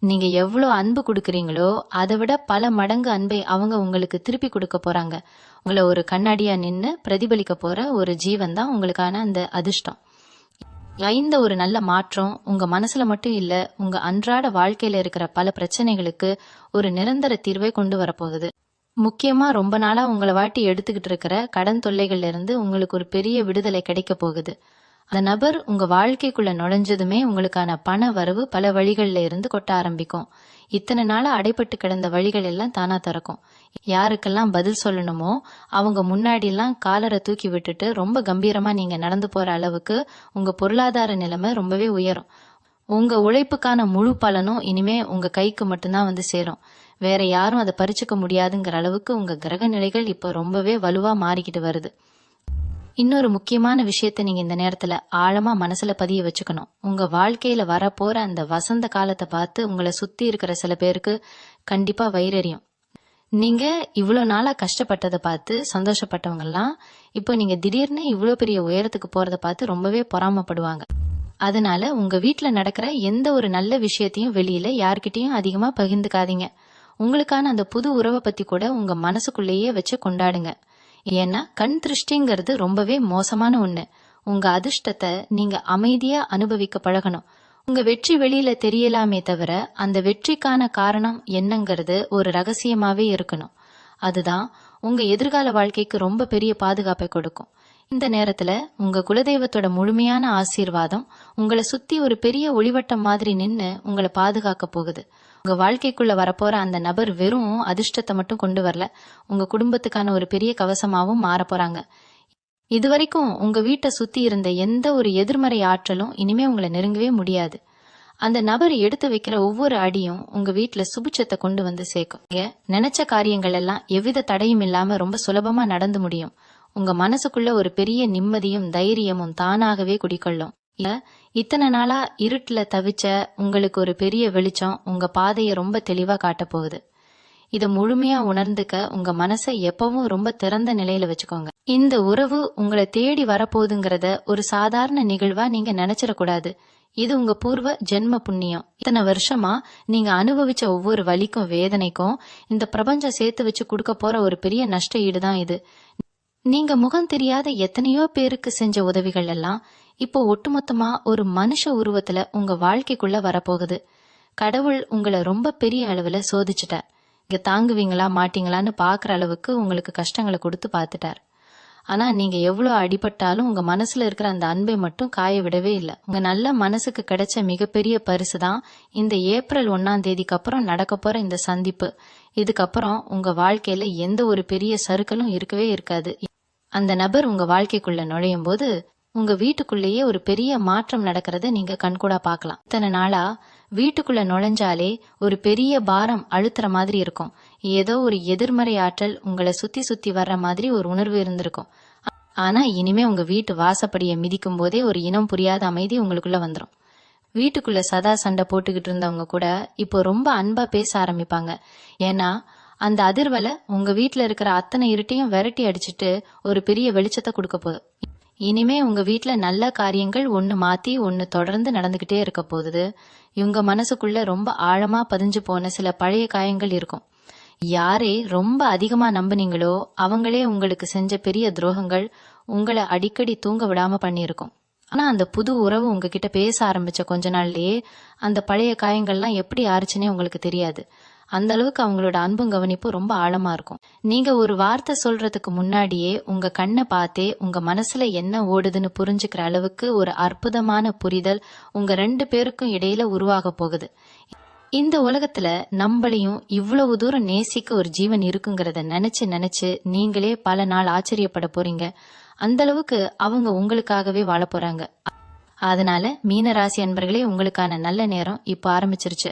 நீங்க எவ்வளவு அன்பு கொடுக்கறீங்களோ அதை விட பல மடங்கு அன்பை அவங்க உங்களுக்கு திருப்பி கொடுக்க போறாங்க. உங்களை ஒரு கண்ணாடியா நின்னு பிரதிபலிக்க போற ஒரு ஜீவன் தான் உங்களுக்கான அந்த அதிர்ஷ்டம். இந்த ஒரு நல்ல மாற்றம் உங்க மனசுல மட்டும் இல்ல, உங்க அன்றாட வாழ்க்கையில இருக்கிற பல பிரச்சனைகளுக்கு ஒரு நிரந்தர தீர்வை கொண்டு வரப்போகுது. முக்கியமா ரொம்ப நாளா உங்களை வாட்டி எடுத்துக்கிட்டு இருக்கிற கடன் தொல்லைகள்ல இருந்து உங்களுக்கு ஒரு பெரிய விடுதலை கிடைக்க போகுது. அந்த நபர் உங்க வாழ்க்கைக்குள்ள நுழைஞ்சதுமே உங்களுக்கான பண வரவு பல வழிகள்ல இருந்து கொட்ட ஆரம்பிக்கும். இத்தனை நாளா அடைபட்டு கிடந்த வழிகள் எல்லாம் தானா திறக்கும். யாருக்கெல்லாம் பதில் சொல்லணுமோ அவங்க முன்னாடி எல்லாம் காலரை தூக்கி விட்டுட்டு ரொம்ப கம்பீரமா நீங்க நடந்து போற அளவுக்கு உங்க பொருளாதார நிலைமை ரொம்பவே உயரும். உங்க உழைப்புக்கான முழு பலனும் இனிமே உங்க கைக்கு மட்டும்தான் வந்து சேரும். வேற யாரும் அதை பறிச்சுக்க முடியாதுங்கிற அளவுக்கு உங்க கிரக நிலைகள் இப்ப ரொம்பவே வலுவா மாறிக்கிட்டு வருது. இன்னொரு முக்கியமான விஷயத்த நீங்க இந்த நேரத்துல ஆழமா மனசுல பதிய வச்சுக்கணும். உங்க வாழ்க்கையில வரப்போற அந்த வசந்த காலத்தை பார்த்து உங்களை சுத்தி இருக்கிற சில பேருக்கு கண்டிப்பா வயிறறியும். நீங்க இவ்வளவு நாளா கஷ்டப்பட்டதை பார்த்து சந்தோஷப்பட்டவங்க எல்லாம் இப்போ நீங்க திடீர்னு இவ்வளவு பெரிய உயரத்துக்கு போறதை பார்த்து ரொம்பவே பொறாமப்படுவாங்க. அதனால உங்க வீட்டுல நடக்கிற எந்த ஒரு நல்ல விஷயத்தையும் வெளியில யார்கிட்டயும் அதிகமா பகிர்ந்துக்காதீங்க. உங்களுக்கான அந்த புது உறவை பத்தி கூட உங்க மனசுக்குள்ளேயே வச்சு கொண்டாடுங்க. ஏன்னா கண் திருஷ்டிங்கிறது ரொம்பவே மோசமான ஒண்ணு. உங்க அதிர்ஷ்டத்தை நீங்க அமைதியா அனுபவிக்க பழகணும். உங்க வெற்றி வெளியில தெரியலாமே தவிர அந்த வெற்றிக்கான காரணம் என்னங்கிறது ஒரு ரகசியமாவே இருக்கணும். அதுதான் உங்க எதிர்கால வாழ்க்கைக்கு ரொம்ப பெரிய பாதுகாப்பை கொடுக்கும். இந்த நேரத்துல உங்க குலதெய்வத்தோட முழுமையான ஆசீர்வாதம் உங்களை சுத்தி ஒரு பெரிய ஒளிவட்டம் மாதிரி நின்னு உங்களை பாதுகாக்க போகுது. உங்க வாழ்க்கைக்குள்ள வரப்போற அந்த நபர் வெறும் அதிர்ஷ்டத்தை மட்டும் கொண்டு வரல, உங்க குடும்பத்துக்கான ஒரு பெரிய கவசமாவும் மாற போறாங்க. இதுவரைக்கும் உங்க வீட்டை சுத்தி இருந்த எந்த ஒரு எதிர்மறை ஆற்றலும் இனிமே உங்களை நெருங்கவே முடியாது. அந்த நபர் எடுத்து வைக்கிற ஒவ்வொரு அடியும் உங்க வீட்டுல சுபிட்சத்தை கொண்டு வந்து சேர்க்கும். நினைச்ச காரியங்கள் எல்லாம் எவ்வித தடையும் இல்லாம ரொம்ப சுலபமா நடந்து முடியும். உங்க மனசுக்குள்ள ஒரு பெரிய நிம்மதியும் தைரியமும் தானாகவே குடிக்கொள்ளும். இத்தனை நாளா இருட்டுல தவிச்ச உங்களுக்கு ஒரு பெரிய வெளிச்சம் உங்க பாதையை ரொம்ப தெளிவா காட்ட போகுது. இத முழுமையா உணர்ந்துக்க உங்க மனசை எப்பவும் ரொம்ப திறந்த நிலையில வச்சுக்கோங்க. இந்த உறவு உங்களை தேடி வரப்போகுதுங்கிறத ஒரு சாதாரண நிகழ்வா நீங்க நினைச்சிடக்கூடாது. இது உங்க பூர்வ ஜென்ம புண்ணியம். இத்தனை வருஷமா நீங்க அனுபவிச்ச ஒவ்வொரு வலிக்கும் வேதனைக்கும் இந்த பிரபஞ்சம் சேர்த்து வச்சு கொடுக்க போற ஒரு பெரிய நஷ்ட ஈடுதான் இது. நீங்க முகம் தெரியாத எத்தனையோ பேருக்கு செஞ்ச உதவிகள் எல்லாம் இப்போ ஒட்டுமொத்தமா ஒரு மனுஷ உருவத்துல உங்க வாழ்க்கைக்குள்ள வரப்போகுது. கடவுள் உங்களை ரொம்ப பெரிய அளவுல சோதிச்சுட்டார். இங்க தாங்குவீங்களா மாட்டீங்களான்னு பாக்குற அளவுக்கு உங்களுக்கு கஷ்டங்களை கொடுத்து பார்த்துட்டார். ஆனா நீங்க எவ்வளவு அடிபட்டாலும் உங்க மனசுல இருக்கிற அந்த அன்பை மட்டும் காய விடவே இல்லை. உங்க நல்ல மனசுக்கு கிடைச்ச மிகப்பெரிய பரிசு தான் இந்த ஏப்ரல் 1ஆம் தேதிக்கு அப்புறம் நடக்க போற இந்த சந்திப்பு. இதுக்கப்புறம் உங்க வாழ்க்கையில எந்த ஒரு பெரிய சறுக்கலும் இருக்கவே இருக்காது. அந்த நபர் உங்க வாழ்க்கைக்குள்ள நுழையும் போது உங்க வீட்டுக்குள்ளேயே ஒரு பெரிய மாற்றம் நடக்கிறத நீங்க கண்கூடா பார்க்கலாம். இத்தனை நாளா வீட்டுக்குள்ள நுழைஞ்சாலே ஒரு பெரிய பாரம் அழுத்துற மாதிரி இருக்கும். ஏதோ ஒரு எதிர்மறை ஆற்றல் உங்களை சுத்தி சுத்தி வர்ற மாதிரி ஒரு உணர்வு இருந்திருக்கும். ஆனா இனிமே உங்க வீட்டு வாசப்படியை மிதிக்கும் போதே ஒரு இனம் புரியாத அமைதி உங்களுக்குள்ள வந்துடும். வீட்டுக்குள்ள சதா சண்டை போட்டுக்கிட்டு இருந்தவங்க கூட இப்போ ரொம்ப அன்பா பேச ஆரம்பிப்பாங்க. ஏன்னா அந்த அதிர்வலை உங்க வீட்டுல இருக்கிற அத்தனை இருட்டையும் விரட்டி அடிச்சுட்டு ஒரு பெரிய வெளிச்சத்தை கொடுக்க போகுது. இனிமே உங்க வீட்ல நல்ல காரியங்கள் ஒண்ணு மாத்தி ஒண்ணு தொடர்ந்து நடந்துகிட்டே இருக்க போகுது. இவங்க மனசுக்குள்ள ரொம்ப ஆழமா பதிஞ்சு போன சில பழைய காயங்கள் இருக்கும். யாரை ரொம்ப அதிகமா நம்புனீங்களோ அவங்களே உங்களுக்கு செஞ்ச பெரிய துரோகங்கள் உங்களை அடிக்கடி தூங்க விடாம பண்ணியிருக்கும். ஆனா அந்த புது உறவு உங்ககிட்ட பேச ஆரம்பிச்ச கொஞ்ச நாள்லயே அந்த பழைய காயங்கள்லாம் எப்படி ஆறுச்சுன்னே உங்களுக்கு தெரியாது. அந்த அளவுக்கு அவங்களோட அன்பும் கவனிப்பும் ரொம்ப ஆழமா இருக்கும். நீங்க ஒரு வார்த்தை சொல்றதுக்கு முன்னாடியே உங்க கண்ணை பார்த்தே உங்க மனசுல என்ன ஓடுதுன்னு புரிஞ்சுக்கிற அளவுக்கு ஒரு அற்புதமான புரிதல் உங்க 2 பேருக்கும் இடையில உருவாக போகுது. இந்த உலகத்துல நம்மளையும் இவ்வளவு தூரம் நேசிக்க ஒரு ஜீவன் இருக்குங்கிறத நினைச்சு நினைச்சு நீங்களே பல நாள் ஆச்சரியப்பட போறீங்க. அந்த அளவுக்கு அவங்க உங்களுக்காகவே வாழ போறாங்க. அதனால மீனராசி அன்பர்களே, உங்களுக்கான நல்ல நேரம் இப்ப ஆரம்பிச்சிருச்சு.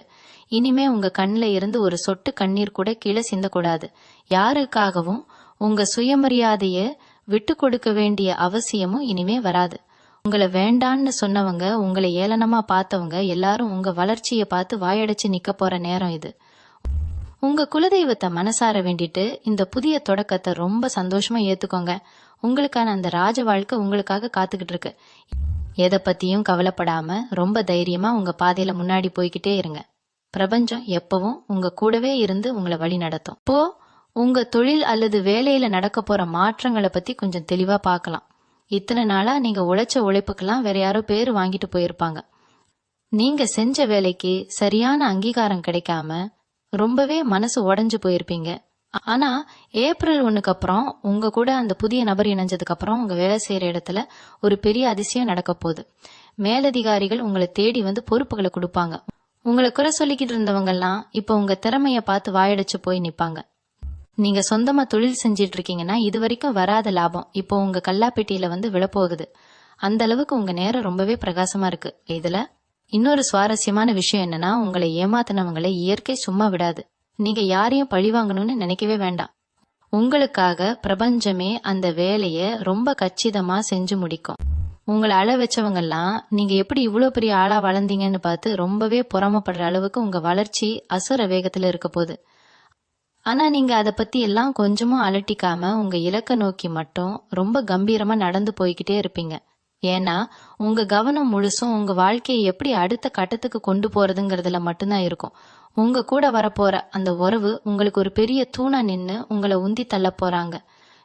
இனிமே உங்க கண்ணுல இருந்து ஒரு சொட்டு கண்ணீர் கூட கீழே சிந்தக்கூடாது. யாருக்காகவும் உங்க சுயமரியாதைய விட்டு கொடுக்க வேண்டிய அவசியமும் இனிமே வராது. உங்களை வேண்டான்னு சொன்னவங்க, உங்களை ஏளனமா பார்த்தவங்க எல்லாரும் உங்க வளர்ச்சியை பார்த்து வாயடைச்சு நிக்க போற நேரம் இது. உங்க குலதெய்வத்தை மனசார வேண்டிட்டு இந்த புதிய தொடக்கத்தை ரொம்ப சந்தோஷமா ஏத்துக்கோங்க. உங்களுக்கான அந்த ராஜ வாழ்க்கை உங்களுக்காக காத்துக்கிட்டு இருக்கு. எதை பத்தியும் கவலைப்படாம ரொம்ப தைரியமா உங்க பாதையில முன்னாடி போய்கிட்டே இருங்க. பிரபஞ்சம் எப்பவும் உங்க கூடவே இருந்து உங்களை வழி நடத்தும். இப்போ உங்க தொழில் அல்லது வேலையில நடக்க போற மாற்றங்களை பத்தி கொஞ்சம் தெளிவா பார்க்கலாம். இத்தனை நாளா நீங்க உழைச்ச உழைப்புக்கெல்லாம் வேற யாரோ பேரு வாங்கிட்டு போயிருப்பாங்க. நீங்க செஞ்ச வேலைக்கு சரியான அங்கீகாரம் கிடைக்காம ரொம்பவே மனசு உடைஞ்சு போயிருப்பீங்க. ஆனா ஏப்ரல் 1க்கு அப்புறம் உங்க கூட அந்த புதிய நபர் இணைஞ்சதுக்கு அப்புறம் உங்க வேலை செய்யற இடத்துல ஒரு பெரிய அதிசயம் நடக்க போகுது. மேலதிகாரிகள் உங்களை தேடி வந்து பொறுப்புகளை கொடுப்பாங்க. உங்களை குறை சொல்லிக்கிட்டு இருந்தவங்க எல்லாம் இப்ப உங்க திறமைய பார்த்து வாயடைச்சு போய் நிப்பாங்க. நீங்க சொந்தமா தொழில் செஞ்சிட்டு இருக்கீங்கன்னா இது வரைக்கும் வராத லாபம் இப்போ உங்க கல்லாப்பெட்டியில வந்து விழப்போகுது. அந்த அளவுக்கு உங்க நேரம் ரொம்பவே பிரகாசமா இருக்கு. இதுல இன்னொரு சுவாரஸ்யமான விஷயம் என்னன்னா, உங்களை ஏமாத்தினவங்களை இயற்கை சும்மா விடாது. நீங்க யாரையும் பழி வாங்கணும்னு நினைக்கவே வேண்டாம். உங்களுக்காக பிரபஞ்சமே அந்த வேலைய ரொம்ப கச்சிதமா செஞ்சு முடிக்கும். உங்களை அழ வச்சவங்க எல்லாம் நீங்க எப்படி இவ்வளவு பெரிய ஆளா வளர்ந்தீங்கன்னு பார்த்து ரொம்பவே பொறாமப்படுற அளவுக்கு உங்க வளர்ச்சி அசுர வேகத்துல இருக்க போகுது. ஆனா நீங்க அதை பத்தி எல்லாம் கொஞ்சமும் அலட்டிக்காம உங்க இலக்க நோக்கி மட்டும் ரொம்ப கம்பீரமா நடந்து போய்கிட்டே இருப்பீங்க. ஏன்னா உங்க கவனம் முழுசும் உங்க வாழ்க்கையை எப்படி அடுத்த கட்டத்துக்கு கொண்டு போறதுங்கிறதுல மட்டும்தான் இருக்கும். உங்க கூட வரப்போற அந்த உறவு உங்களுக்கு ஒரு பெரிய தூணா நின்னு உங்களை உந்தி தள்ள போறாங்க.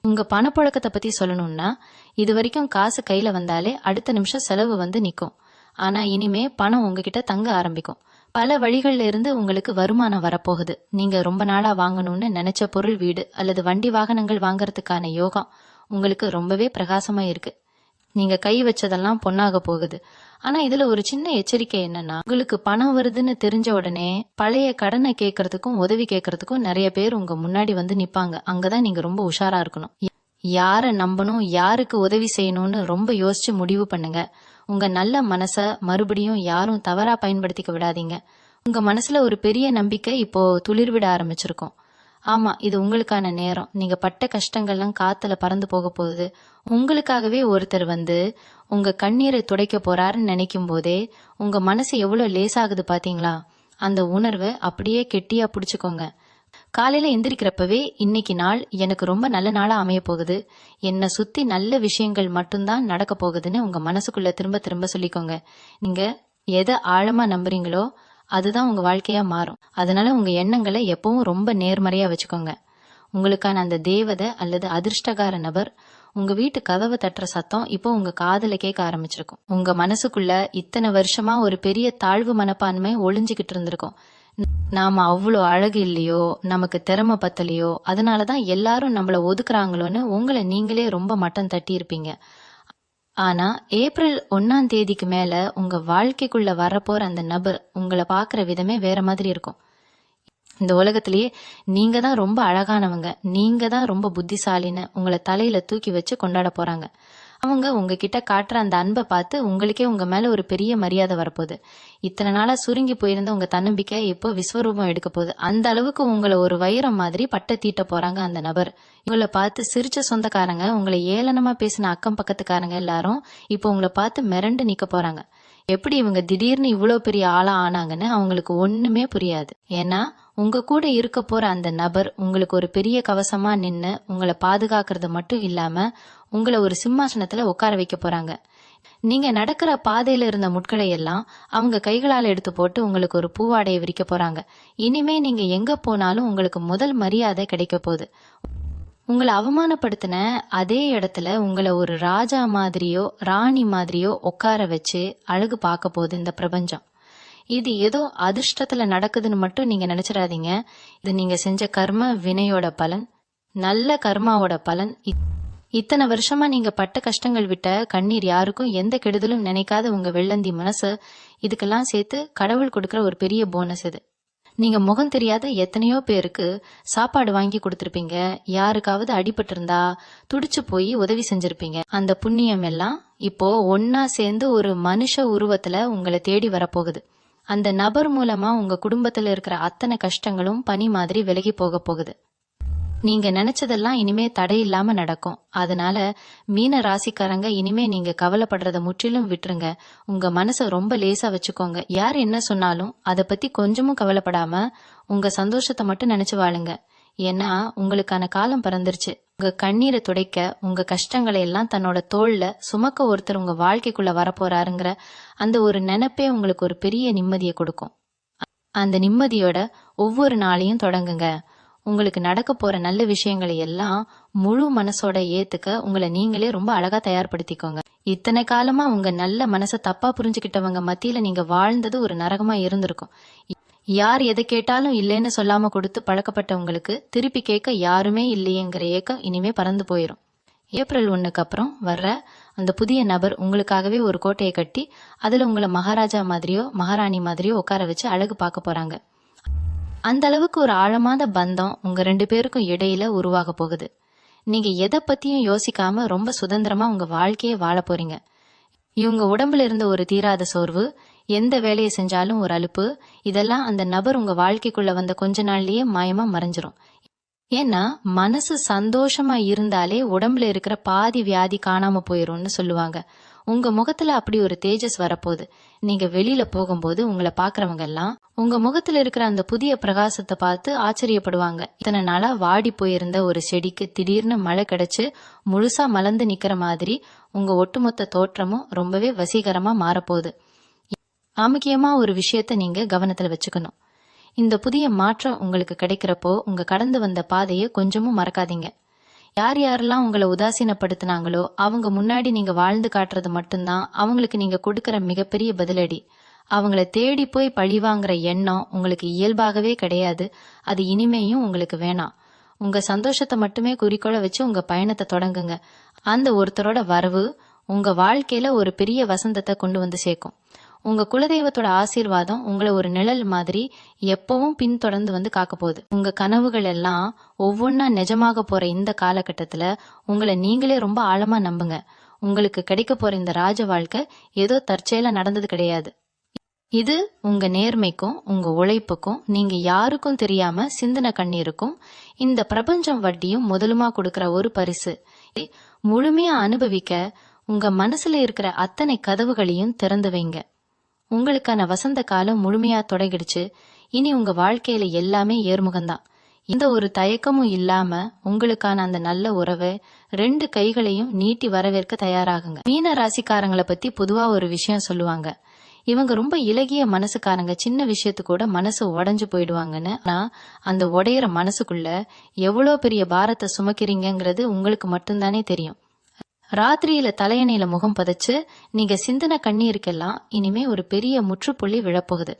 உங்க பணப்புழக்கத்தை பத்தி சொல்லணும்னா, இது வரைக்கும் காசு கையில வந்தாலே அடுத்த நிமிஷம் செலவு வந்து நிக்கும். ஆனா இனிமே பணம் உங்ககிட்ட தங்க ஆரம்பிக்கும். பல வழிகள்ல இருந்து உங்களுக்கு வருமானம் வரப்போகுது. நீங்க ரொம்ப நாளா வாங்கணும்னு நினைச்ச பொருள், வீடு அல்லது வண்டி வாகனங்கள் வாங்கறதுக்கான யோகம் உங்களுக்கு ரொம்பவே பிரகாசமா இருக்கு. நீங்க கை வச்சதெல்லாம் பொண்ணாக போகுது. ஆனா இதுல ஒரு சின்ன எச்சரிக்கை என்னன்னா, உங்களுக்கு பணம் வருதுன்னு தெரிஞ்ச உடனே பழைய கடனை கேட்கறதுக்கும் உதவி கேட்கறதுக்கும் நிறைய பேர் உங்க முன்னாடி வந்து நிப்பாங்க. அங்கதான் நீங்க ரொம்ப உஷாரா இருக்கணும். யார நம்பணும், யாருக்கு உதவி செய்யணும்னு ரொம்ப யோசிச்சு முடிவு பண்ணுங்க. உங்க நல்ல மனச மறுபடியும் யாரும் தவறா பயன்படுத்திக்க விடாதீங்க. உங்க மனசுல ஒரு பெரிய நம்பிக்கை இப்போ துளிர்விட ஆரம்பிச்சிருக்கும். ஆமா, இது உங்களுக்கான நேரம். நீங்க பட்ட கஷ்டங்கள்லாம் காத்துல பறந்து போக போகுது. உங்களுக்காகவே ஒருத்தர் வந்து உங்க கண்ணீரை துடைக்க போறாருன்னு நினைக்கும் போதே உங்க மனசு எவ்வளவு லேசாகுது பாத்தீங்களா? அந்த உணர்வை அப்படியே கெட்டியா புடிச்சுக்கோங்க. காலையில எந்திரிக்கிறப்பவே இன்னைக்கு நாள் எனக்கு ரொம்ப நல்ல நாளா அமைய போகுது, என்னை சுத்தி நல்ல விஷயங்கள் மட்டும்தான் நடக்க போகுதுன்னு உங்க மனசுக்குள்ள திரும்ப திரும்ப சொல்லிக்கோங்க. நீங்க எதை ஆழமா நம்புறீங்களோ அதுதான் உங்க வாழ்க்கையா மாறும். அதனால உங்க எண்ணங்களை எப்பவும் ரொம்ப நேர்மறையா வச்சுக்கோங்க. உங்களுக்கான அந்த தேவதை அல்லது அதிர்ஷ்டகார நபர் உங்க வீட்டு கதவை தட்டுற சத்தம் இப்போ உங்க காதுல கேட்க ஆரம்பிச்சிருக்கும். உங்க மனசுக்குள்ள இத்தனை வருஷமா ஒரு பெரிய தாழ்வு மனப்பான்மை ஒளிஞ்சுகிட்டு இருந்திருக்கும். நாம அவ்வளோ அழகு இல்லையோ, நமக்கு திறமை பத்தலையோ, அதனாலதான் எல்லாரும் நம்மள ஒதுக்குறாங்களோன்னு உங்களை நீங்களே ரொம்ப மட்டம் தட்டி இருப்பீங்க. ஆனா ஏப்ரல் 1ஆம் தேதிக்கு மேல உங்க வாழ்க்கைக்குள்ள வரப்போற அந்த நபர் உங்களை பாக்குற விதமே வேற மாதிரி இருக்கும். இந்த உலகத்திலேயே நீங்க தான் ரொம்ப அழகானவங்க, நீங்க தான் ரொம்ப புத்திசாலின்னு உங்களை தலையில தூக்கி வச்சு கொண்டாட போறாங்க. அவங்க உங்ககிட்ட காட்டுற அந்த அன்பை பார்த்து உங்களுக்கே உங்க மேல ஒரு பெரிய மரியாதை வரப்போகுது. இத்தனை நாளா சுருங்கி போயிருந்த உங்க தன்னம்பிக்கை இப்போ விஸ்வரூபம் எடுக்க போகுது. அந்த அளவுக்கு உங்களை ஒரு வைரம் மாதிரி பட்டை தீட்ட போறாங்க அந்த நபர். உங்களை பார்த்து சிரிச்ச சொந்தக்காரங்க, உங்களை ஏளனமா பேசின அக்கம் பக்கத்துக்காரங்க எல்லாரும் இப்போ உங்களை பார்த்து மிரண்டு நிக்க போறாங்க. எப்படி இவங்க திடீர்னு இவ்வளவு பெரிய ஆளா ஆனாங்கன்னு அவங்களுக்கு ஒண்ணுமே புரியாது. ஏன்னா உங்க கூட இருக்க போற அந்த நபர் உங்களுக்கு ஒரு பெரிய கவசமா நின்னு உங்களை பாதுகாக்கிறது மட்டும் இல்லாம உங்களை ஒரு சிம்மாசனத்துல உட்கார வைக்க போறாங்க. நீங்க நடக்கிற பாதையில இருந்த முட்களை எல்லாம் அவங்க கைகளால எடுத்து போட்டு உங்களுக்கு ஒரு பூவாடையை விரிக்க போறாங்க. இனிமே நீங்க எங்க போனாலும் உங்களுக்கு முதல் மரியாதை கிடைக்க போகுது. உங்களை அவமானப்படுத்தின அதே இடத்துல உங்களை ஒரு ராஜா மாதிரியோ ராணி மாதிரியோ உட்கார வச்சு அழகு பார்க்க போகுது இந்த பிரபஞ்சம். இது ஏதோ அதிர்ஷ்டத்துல நடக்குதுன்னு மட்டும் நீங்க நினைச்சிடாதீங்க. இது நீங்க செஞ்ச கர்ம வினையோட பலன், நல்ல கர்மாவோட பலன். இத்தனை வருஷமா நீங்க பட்ட கஷ்டங்கள் விட்ட கண்ணீர், யாருக்கும் எந்த கெடுதலும் நினைக்காத உங்க வெள்ளந்தி மனசு, இதுக்கெல்லாம் சேர்த்து கடவுள் கொடுக்கிற ஒரு பெரிய போனஸ் இது. நீங்க முகம் தெரியாத எத்தனையோ பேருக்கு சாப்பாடு வாங்கி கொடுத்திருப்பீங்க. யாருக்காவது அடிபட்டு இருந்தா துடிச்சு போய் உதவி செஞ்சிருப்பீங்க. அந்த புண்ணியம் எல்லாம் இப்போ ஒன்னா சேர்ந்து ஒரு மனுஷ உருவத்துல உங்களை தேடி வரப்போகுது. அந்த நபர் மூலமா உங்க குடும்பத்துல இருக்கிற அத்தனை கஷ்டங்களும் பனி மாதிரி விலகி போக போகுது. நீங்க நினைச்சதெல்லாம் இனிமே தடை இல்லாம நடக்கும். அதனால மீன ராசிக்காரங்க, இனிமே நீங்க கவலைப்படுறத முற்றிலும் விட்டுருங்க. உங்க மனசை ரொம்ப லேசா வச்சுக்கோங்க. யார் என்ன சொன்னாலும் அதை பத்தி கொஞ்சமும் கவலைப்படாம உங்க சந்தோஷத்தை மட்டும் நினைச்சு வாழுங்க. ஏன்னா உங்களுக்கான காலம் பிறந்துருச்சு. உங்க கண்ணீரை துடைக்க, உங்க கஷ்டங்களை எல்லாம் தன்னோட தோல்ல சுமக்க ஒருத்தர் உங்க வாழ்க்கைக்குள்ள வரப்போறாருங்கிற அந்த ஒரு நினைப்பே உங்களுக்கு ஒரு பெரிய நிம்மதியை கொடுக்கும். அந்த நிம்மதியோட ஒவ்வொரு நாளையும் தொடங்குங்க. உங்களுக்கு நடக்க போற நல்ல விஷயங்களை எல்லாம் முழு மனசோட ஏத்துக்க உங்களை நீங்களே ரொம்ப அழகா தயார்படுத்திக்கோங்க. இத்தனை காலமா உங்க நல்ல மனசை தப்பா புரிஞ்சுக்கிட்டவங்க மத்தியில நீங்க வாழ்ந்தது ஒரு நரகமா இருந்திருக்கும். யார் எதை கேட்டாலும் இல்லைன்னு சொல்லாம கொடுத்து பழக்கப்பட்டவங்களுக்கு திருப்பி கேட்க யாருமே இல்லையேங்கிற ஏக்கம் இனிமே பறந்து போயிரும். ஏப்ரல் 1க்கு அப்புறம் வர்ற அந்த புதிய நபர் உங்களுக்காகவே ஒரு கோட்டையை கட்டி அதுல உங்களை மகாராஜா மாதிரியோ மகாராணி மாதிரியோ உட்கார வச்சு அழகு பார்க்க போறாங்க. அந்த அளவுக்கு ஒரு ஆழமான பந்தம் உங்க 2 பேருக்கும் இடையில உருவாக போகுது. நீங்க எதை பத்தியும் யோசிக்காம ரொம்ப சுதந்திரமா உங்க வாழ்க்கையை வாழ போறீங்க. இவங்க உடம்புல இருந்த ஒரு தீராத சோர்வு, எந்த வேலையை செஞ்சாலும் ஒரு அலுப்பு, இதெல்லாம் அந்த நபர் உங்க வாழ்க்கைக்குள்ள வந்த கொஞ்ச நாள்லயே மாயமா மறைஞ்சிரும். ஏன்னா மனசு சந்தோஷமா இருந்தாலே உடம்புல இருக்கிற பாதி வியாதி காணாம போயிரும்னு சொல்லுவாங்க. உங்க முகத்துல அப்படி ஒரு தேஜஸ் வரப்போகுது. நீங்க வெளியில போகும்போது உங்களை பாக்குறவங்க எல்லாம் உங்க முகத்துல இருக்கிற அந்த புதிய பிரகாசத்தை பார்த்து ஆச்சரியப்படுவாங்க. இத்தனை நாளா வாடி போயிருந்த ஒரு செடிக்கு திடீர்னு மழை கிடைச்சு முழுசா மலர்ந்து நிக்கிற மாதிரி உங்க ஒட்டுமொத்த தோற்றமும் ரொம்பவே வசீகரமா மாறப்போகுது. முக்கியமா ஒரு விஷயத்த நீங்க கவனத்துல வச்சுக்கணும். இந்த புதிய மாற்றம் உங்களுக்கு கிடைக்கிறப்போ உங்க கடந்து வந்த பாதையை கொஞ்சமும் மறக்காதீங்க. யார் யாரெல்லாம் உங்களை உதாசீனப்படுத்தினாங்களோ அவங்க முன்னாடி நீங்க வாழ்ந்து காட்டுறது மட்டும்தான் அவங்களுக்கு நீங்க கொடுக்கற மிகப்பெரிய பதிலடி. அவங்கள தேடி போய் பழிவாங்கிற எண்ணம் உங்களுக்கு இயல்பாகவே கிடையாது. அது இனிமேயும் உங்களுக்கு வேணாம். உங்க சந்தோஷத்தை மட்டுமே குறிக்கோளை வச்சு உங்க பயணத்தை தொடங்குங்க. அந்த ஒருத்தரோட வரவு உங்க வாழ்க்கையில ஒரு பெரிய வசந்தத்தை கொண்டு வந்து சேர்க்கும். உங்க குலதெய்வத்தோட ஆசீர்வாதம் உங்களை ஒரு நிழல் மாதிரி எப்பவும் பின்தொடர்ந்து வந்து காக்க போகுது. உங்க கனவுகள் எல்லாம் ஒவ்வொன்னா நிஜமாக போற இந்த காலகட்டத்துல உங்களை நீங்களே ரொம்ப ஆழமா நம்புங்க. உங்களுக்கு கிடைக்க போற இந்த ராஜ வாழ்க்கை ஏதோ தற்செயலா நடந்தது கிடையாது. இது உங்க நேர்மைக்கும் உங்க உழைப்புக்கும் நீங்க யாருக்கும் தெரியாம சிந்தின கண்ணீருக்கும் இந்த பிரபஞ்சம் வட்டியும் முதலுமா கொடுக்கற ஒரு பரிசு. முழுமையா அனுபவிக்க உங்க மனசுல இருக்கிற அத்தனை கதவுகளையும் திறந்து வைங்க. உங்களுக்கான வசந்த காலம் முழுமையா தொடங்கிடுச்சு. இனி உங்க வாழ்க்கையில எல்லாமே ஏர்முகம்தான். எந்த ஒரு தயக்கமும் இல்லாம உங்களுக்கான அந்த நல்ல உறவை 2 கைகளையும் நீட்டி வரவேற்க தயாராகுங்க. மீன ராசிக்காரங்களை பத்தி பொதுவா ஒரு விஷயம் சொல்லுவாங்க. இவங்க ரொம்ப இலகிய மனசுக்காரங்க, சின்ன விஷயத்து கூட மனசு உடைஞ்சு போயிடுவாங்கன்னு. ஆனா அந்த உடையிற மனசுக்குள்ள எவ்வளோ பெரிய பாரத்தை சுமக்கிறீங்கிறது உங்களுக்கு மட்டும்தானே தெரியும். ராத்திரியில தலையணையில முகம் பதைச்சு நீங்க சிந்தின கண்ணீருக்கெல்லாம் இனிமே ஒரு பெரிய முற்றுப்புள்ளி விழப்போகுது.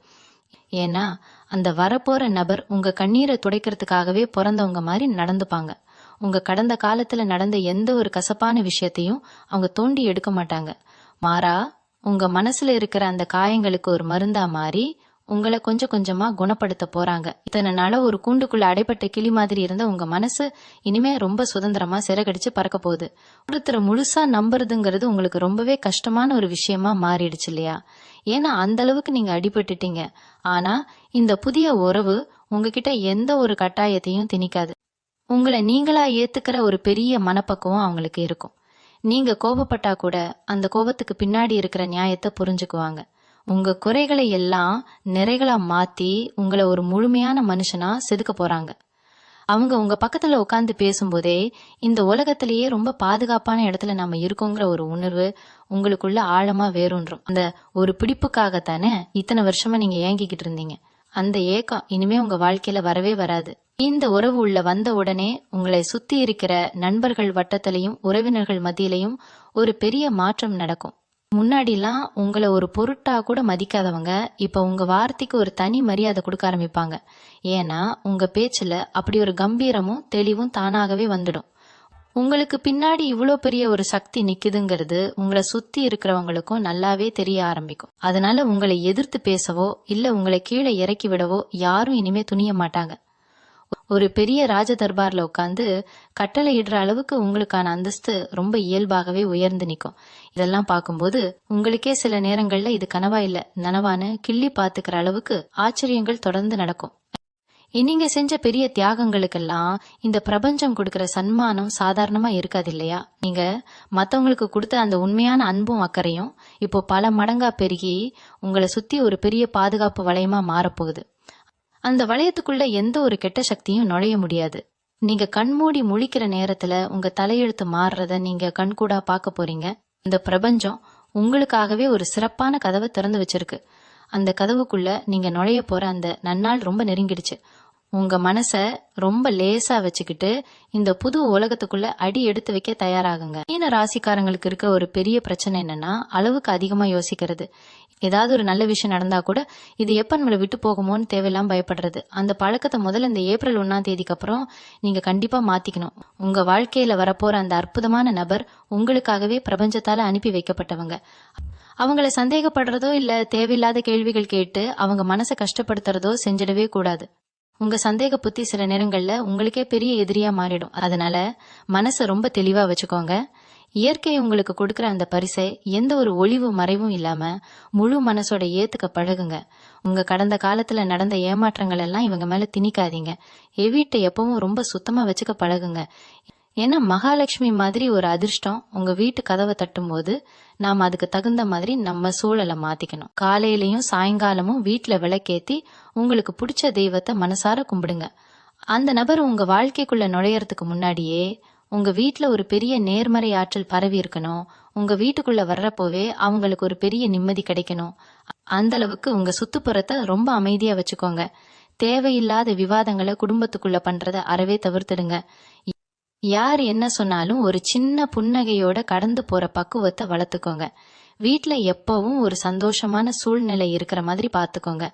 ஏன்னா அந்த வரப்போற நபர் உங்க கண்ணீரை துடைக்கிறதுக்காகவே பிறந்தவங்க மாதிரி நடந்துப்பாங்க. உங்க கடந்த காலத்துல நடந்த எந்த ஒரு கசப்பான விஷயத்தையும் அவங்க தோண்டி எடுக்க மாட்டாங்க. மாறா உங்க மனசுல இருக்கிற அந்த காயங்களுக்கு ஒரு மருந்தா மாறி உங்களை கொஞ்சம் கொஞ்சமா குணப்படுத்த போறாங்க. இத்தனை நாள ஒரு கூண்டுக்குள்ள அடைப்பட்ட கிளி மாதிரி இருந்த உங்க மனசு இனிமே ரொம்ப சுதந்திரமா சிறகடிச்சு பறக்க போகுது. ஒருத்தரை முழுசா நம்புறதுங்கிறது உங்களுக்கு ரொம்பவே கஷ்டமான ஒரு விஷயமா மாறிடுச்சு இல்லையா? ஏன்னா அந்த அளவுக்கு நீங்க அடிபட்டுட்டீங்க. ஆனா இந்த புதிய உறவு உங்ககிட்ட எந்த ஒரு கட்டாயத்தையும் திணிக்காது. உங்களை நீங்களா ஏத்துக்கிற ஒரு பெரிய மனப்பக்குவம் அவங்களுக்கு இருக்கும். நீங்க கோபப்பட்டா கூட அந்த கோபத்துக்கு பின்னாடி இருக்கிற நியாயத்தை புரிஞ்சுக்குவாங்க. உங்க குறைகளை எல்லாம் நிறைகளா மாத்தி உங்களை ஒரு முழுமையான மனுஷனா செதுக்க போறாங்க. அவங்க உங்க பக்கத்துல உட்கார்ந்து பேசும்போதே இந்த உலகத்திலேயே ரொம்ப பாதுகாப்பான இடத்துல நம்ம இருக்கோங்கிற ஒரு உணர்வு உங்களுக்குள்ள ஆழமா வேரூன்றும். அந்த ஒரு பிடிப்புக்காகத்தானே இத்தனை வருஷமா நீங்க ஏங்கிக்கிட்டு இருந்தீங்க. அந்த ஏக்கம் இனிமே உங்க வாழ்க்கையில வரவே வராது. இந்த உறவு உள்ள வந்த உடனே உங்களை சுத்தி இருக்கிற நண்பர்கள் வட்டத்திலையும் உறவினர்கள் மத்தியிலையும் ஒரு பெரிய மாற்றம் நடக்கும். முன்னாடிலாம் உங்களை ஒரு பொருட்டா கூட மதிக்காதவங்க இப்ப உங்க வார்த்தைக்கு ஒரு தனி மரியாதை கொடுக்க ஆரம்பிப்பாங்க. ஏன்னா உங்க பேச்சுல அப்படி ஒரு கம்பீரமும் தெளிவும் தானாகவே வந்துடும். உங்களுக்கு பின்னாடி இவ்வளோ பெரிய ஒரு சக்தி நிக்குதுங்கிறது உங்களை சுத்தி இருக்கிறவங்களுக்கும் நல்லாவே தெரிய ஆரம்பிக்கும். அதனால உங்களை எதிர்த்து பேசவோ இல்ல உங்களை கீழே இறக்கி விடவோ யாரும் இனிமே துணிய மாட்டாங்க. ஒரு பெரிய ராஜ தர்பார்ல உட்காந்து கட்டளை இடுற அளவுக்கு உங்களுக்கான அந்தஸ்து ரொம்ப இயல்பாகவே உயர்ந்து நிற்கும். இதெல்லாம் பார்க்கும்போது உங்களுக்கே சில நேரங்கள்ல இது கனவா இல்ல நனவான்னு கிள்ளி பாத்துக்கிற அளவுக்கு ஆச்சரியங்கள் தொடர்ந்து நடக்கும். நீங்க செஞ்ச பெரிய தியாகங்களுக்கெல்லாம் இந்த பிரபஞ்சம் கொடுக்கிற சன்மானம் சாதாரணமா இருக்காது இல்லையா? நீங்க மத்தவங்களுக்கு கொடுத்த அந்த உண்மையான அன்பும் அக்கறையும் இப்போ பல மடங்கா பெருகி உங்களை சுத்தி ஒரு பெரிய பாதுகாப்பு வளையமா மாறப்போகுது. அந்த வளையத்துக்குள்ள எந்த ஒரு கெட்ட சக்தியும் நுழைய முடியாது. நீங்க கண்மூடி முழிக்கிற நேரத்துல உங்க தலையெழுத்து மாறுறத நீங்க கண்கூடா பார்க்க போறீங்க. இந்த பிரபஞ்சம் உங்களுக்காகவே ஒரு சிறப்பான கதவை திறந்து வச்சிருக்கு. அந்த கதவுக்குள்ள நீங்க நுழைய போற அந்த நன்னாள் ரொம்ப நெருங்கிடுச்சு. உங்க மனச ரொம்ப லேசா வச்சுக்கிட்டு இந்த புது உலகத்துக்குள்ள அடி எடுத்து வைக்க தயாராகுங்க. மீன ராசிக்காரங்களுக்கு இருக்க ஒரு பெரிய பிரச்சனை என்னன்னா அளவுக்கு அதிகமா யோசிக்கிறது. ஏதாவது ஒரு நல்ல விஷயம் நடந்தா கூட இது எப்ப நம்மளை விட்டு போகுமோன்னு தேவையில்லாம பயப்படுறது. அந்த பழக்கத்தை முதல்ல இந்த ஏப்ரல் 1ஆம் தேதிக்கு அப்புறம் நீங்க கண்டிப்பா மாத்திக்கணும். உங்க வாழ்க்கையில வரப்போற அந்த அற்புதமான நபர் உங்களுக்காகவே பிரபஞ்சத்தால அனுப்பி வைக்கப்பட்டவங்க. அவங்கள சந்தேகப்படுறதோ இல்ல தேவையில்லாத கேள்விகள் கேட்டு அவங்க மனசை கஷ்டப்படுத்துறதோ செஞ்சிடவே கூடாது. உங்க சந்தேக புத்தி சில நேரங்கள்ல உங்களுக்கே பெரிய எதிரியா மாறிடும். அதனால மனசை ரொம்ப தெளிவா வச்சுக்கோங்க. இயற்கை உங்களுக்கு கொடுக்கற அந்த பரிசை எந்த ஒரு ஒளிவு மறைவும் இல்லாம முழு மனசோட ஏத்துக்க பழகுங்க. உங்க கடந்த காலத்துல நடந்த ஏமாற்றங்கள் எல்லாம் இவங்க மேல திணிக்காதீங்க. வீட்டை எப்பவும் ரொம்ப சுத்தமா வச்சுக்க பழகுங்க. ஏன்னா மகாலட்சுமி மாதிரி ஒரு அதிர்ஷ்டம் உங்க வீட்டு கதவை தட்டும் போது நாம அதுக்கு தகுந்த மாதிரி நம்ம சூழலை மாத்திக்கணும். காலையிலயும் சாயங்காலமும் வீட்டுல விளக்கேத்தி உங்களுக்கு பிடிச்ச தெய்வத்தை மனசார கும்பிடுங்க. அந்த நபர் உங்க வாழ்க்கைக்குள்ள நுழையறதுக்கு முன்னாடியே உங்க வீட்டுல ஒரு பெரிய நேர்மறை ஆற்றல் பரவி இருக்கணும். உங்க வீட்டுக்குள்ள வர்றப்போவே அவங்களுக்கு ஒரு பெரிய நிம்மதி கிடைக்கணும். அந்த அளவுக்கு உங்க சுத்துப்புறத்தை ரொம்ப அமைதியா வச்சுக்கோங்க. தேவையில்லாத விவாதங்களை குடும்பத்துக்குள்ள பண்றத அறவே தவிர்த்துடுங்க. யார் என்ன சொன்னாலும் ஒரு சின்ன புன்னகையோட கடந்து போற பக்குவத்தை வளர்த்துக்கோங்க. வீட்டுல எப்பவும் ஒரு சந்தோஷமான சூழ்நிலை இருக்கிற மாதிரி பாத்துக்கோங்க.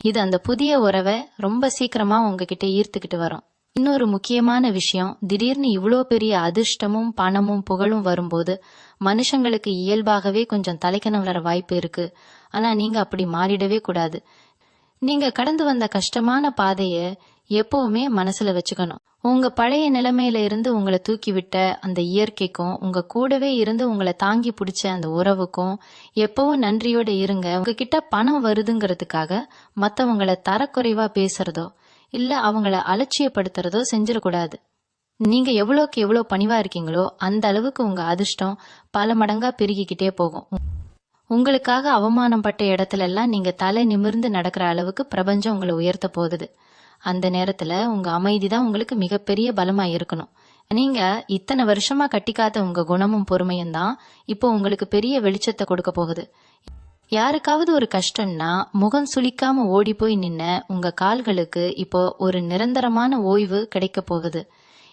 இது அந்த புதிய உறவை ரொம்ப சீக்கிரமா உங்ககிட்ட ஈர்த்துக்கிட்டு வரும். இன்னொரு முக்கியமான விஷயம், திடீர்னு இவ்வளோ பெரிய அதிர்ஷ்டமும் பணமும் புகழும் வரும்போது மனுஷங்களுக்கு இயல்பாகவே கொஞ்சம் தலைக்கணம் வர வாய்ப்பு இருக்கு. ஆனா நீங்க அப்படி மாறிடவே கூடாது. நீங்க கடந்து வந்த கஷ்டமான பாதைய எப்பவுமே மனசுல வச்சுக்கணும். உங்க பழைய நிலைமையில இருந்து உங்களை தூக்கி விட்ட அந்த இயற்கைக்கும் உங்க கூடவே இருந்து உங்களை தாங்கி பிடிச்ச அந்த உறவுக்கும் எப்பவும் நன்றியோட இருங்க. உங்ககிட்ட பணம் வருதுங்கிறதுக்காக மத்தவங்களை தரக்குறைவா பேசுறதோ இல்ல அவங்கள அலட்சியப்படுத்துறதோ செஞ்சிடக்கூடாது. நீங்க எவ்வளோக்கு எவ்வளோ பணிவா இருக்கீங்களோ அந்த அளவுக்கு உங்க அதிர்ஷ்டம் பல மடங்கா பெருகிக்கிட்டே போகும். உங்களுக்காக அவமானம் பட்ட இடத்துல எல்லாம் நீங்க தலை நிமிர்ந்து நடக்கிற அளவுக்கு பிரபஞ்சம் உங்களை உயர்த்த போகுது. அந்த நேரத்துல உங்க அமைதிதான் உங்களுக்கு மிகப்பெரிய பலமா இருக்கணும். நீங்க இத்தனை வருஷமா கட்டிக்காத உங்க குணமும் பொறுமையும் தான் இப்போ உங்களுக்கு பெரிய வெளிச்சத்தை கொடுக்க போகுது. யாருக்காவது ஒரு கஷ்டம்னா முகம் சுளிக்காம ஓடி போய் நின்ன உங்க கால்களுக்கு இப்போ ஒரு நிரந்தரமான ஓய்வு கிடைக்க போகுது.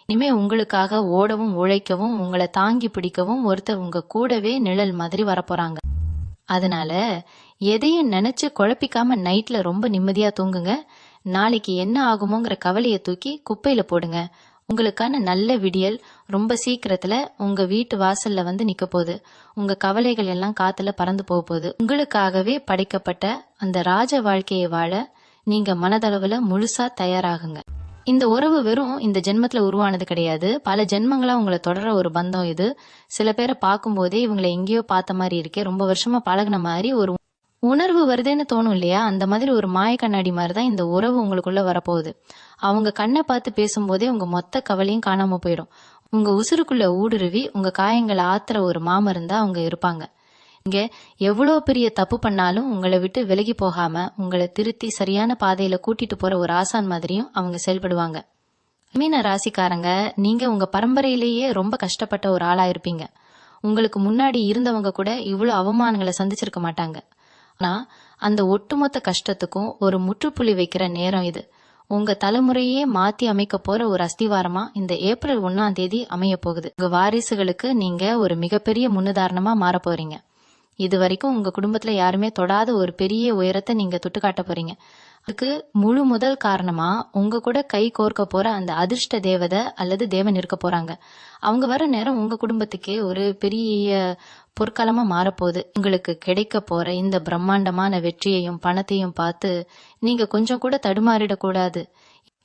இனிமே உங்களுக்காக ஓடவும் உழைக்கவும் உங்களை தாங்கி பிடிக்கவும் ஒருத்தர் உங்க கூடவே நிழல் மாதிரி வரப்போறாங்க. அதனால எதையும் நினைச்சு குழப்பிக்காம நைட்ல ரொம்ப நிம்மதியா தூங்குங்க. நாளைக்கு என்ன ஆகுமோங்கிற கவலையை தூக்கி குப்பையில போடுங்க. உங்களுக்கான நல்ல விடியல் ரொம்ப சீக்கிரத்துல உங்க வீட்டு வாசல்ல வந்து நிக்க போகுது. உங்க கவலைகள் எல்லாம் காத்துல பறந்து போக போகுது. உங்களுக்காகவே படைக்கப்பட்ட அந்த ராஜ வாழ்க்கையை வாழ நீங்க மனதளவுல முழுசா தயாராகுங்க. இந்த உறவு வெறும் இந்த ஜென்மத்துல உருவானது கிடையாது. பல ஜென்மங்களா உங்களை தொடர ஒரு பந்தம் இது. சில பேரை பார்க்கும் போதே இவங்களை எங்கேயோ பார்த்த மாதிரி இருக்கே, ரொம்ப வருஷமா பழகின மாதிரி ஒரு உணர்வு வருதுன்னு தோணும் இல்லையா? அந்த மாதிரி ஒரு மாய கண்ணாடி மாதிரிதான் இந்த உறவு உங்களுக்குள்ள வரப்போகுது. அவங்க கண்ணை பார்த்து பேசும்போதே உங்க மொத்த கவலையும் காணாம போயிடும். உங்க உசுருக்குள்ள ஊடுருவி உங்க காயங்களை ஆத்துற ஒரு மாமருந்தா அவங்க இருப்பாங்க. இங்க எவ்வளவு பெரிய தப்பு பண்ணாலும் உங்களை விட்டு விலகி போகாம உங்களை திருத்தி சரியான பாதையில கூட்டிட்டு போற ஒரு ஆசான் மாதிரியும் அவங்க செயல்படுவாங்க. மீன ராசிக்காரங்க, நீங்க உங்க பரம்பரையிலேயே ரொம்ப கஷ்டப்பட்ட ஒரு ஆளா இருப்பீங்க. உங்களுக்கு முன்னாடி இருந்தவங்க கூட இவ்வளவு அவமானங்களை சந்திச்சிருக்க மாட்டாங்க. ஆனா அந்த ஒட்டுமொத்த கஷ்டத்துக்கும் ஒரு முற்றுப்புள்ளி வைக்கிற நேரம் இது. உங்க தலைமுறையே மாத்தி அமைக்க போற ஒரு அஸ்திவாரமா இந்த ஏப்ரல் 1ஆம் தேதி அமைய போகுது. உங்க வாரிசுகளுக்கு நீங்க ஒரு மிகப்பெரிய முன்னுதாரணமா மாற போறீங்க. இது வரைக்கும் உங்க குடும்பத்துல யாருமே தொடாத ஒரு பெரிய உயரத்தை நீங்க தொட்டு காட்ட போறீங்க. அதுக்கு முழு முதல் காரணமா உங்க கூட கை கோர்க்க போற அந்த அதிர்ஷ்ட தேவதை அல்லது தேவன் இருக்க போறாங்க. அவங்க வர நேரம் உங்க குடும்பத்துக்கே ஒரு பெரிய பொற்காலமா மாறப்போகுது. உங்களுக்கு கிடைக்க போற இந்த பிரம்மாண்டமான வெற்றியையும் பணத்தையும் பார்த்து நீங்க கொஞ்சம் கூட தடுமாறிடக்கூடாது.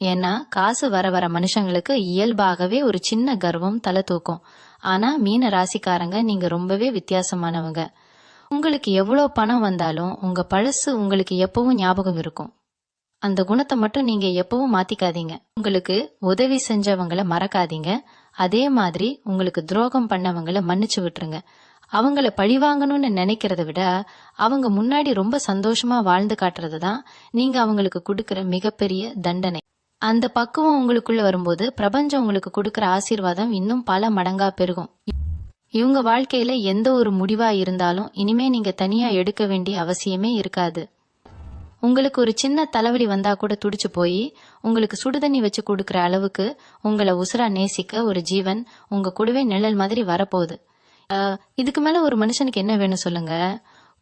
ஏன்னா காசு வர வர மனுஷங்களுக்கு இயல்பாகவே ஒரு சின்ன கர்வம் தலை தூக்கும். ஆனா மீன ராசிக்காரங்க, நீங்க ரொம்பவே வித்தியாசமானவங்க. உங்களுக்கு எவ்வளவு பணம் வந்தாலும் உங்க பழசு உங்களுக்கு எப்பவும் ஞாபகம் இருக்கும். அந்த குணத்தை மட்டும் நீங்க எப்பவும் மாத்திக்காதீங்க. உங்களுக்கு உதவி செஞ்சவங்களை மறக்காதீங்க. அதே மாதிரி உங்களுக்கு துரோகம் பண்ணவங்களை மன்னிச்சு விட்டுருங்க. அவங்கள பழிவாங்கணும்னு நினைக்கிறத விட அவங்க முன்னாடி ரொம்ப சந்தோஷமா வாழ்ந்து காட்டுறது தான் நீங்க அவங்களுக்கு கொடுக்கிற மிகப்பெரிய தண்டனை. அந்த பக்குவம் உங்களுக்குள்ள வரும்போது பிரபஞ்சம் உங்களுக்கு கொடுக்கிற ஆசீர்வாதம் இன்னும் பல மடங்கா பெருகும். இவங்க வாழ்க்கையில எந்த ஒரு முடிவா இருந்தாலும் இனிமே நீங்க தனியா எடுக்க வேண்டிய அவசியமே இருக்காது. உங்களுக்கு ஒரு சின்ன தலைவலி வந்தா கூட துடிச்சு போய் உங்களுக்கு சுடுதண்ணி வச்சு கொடுக்கற அளவுக்கு உங்களை உசுரா நேசிக்க ஒரு ஜீவன் உங்க கூடவே நிழல் மாதிரி வரப்போகுது. இதுக்கு மேல ஒரு மனுஷனுக்கு என்ன வேணும் சொல்லுங்க?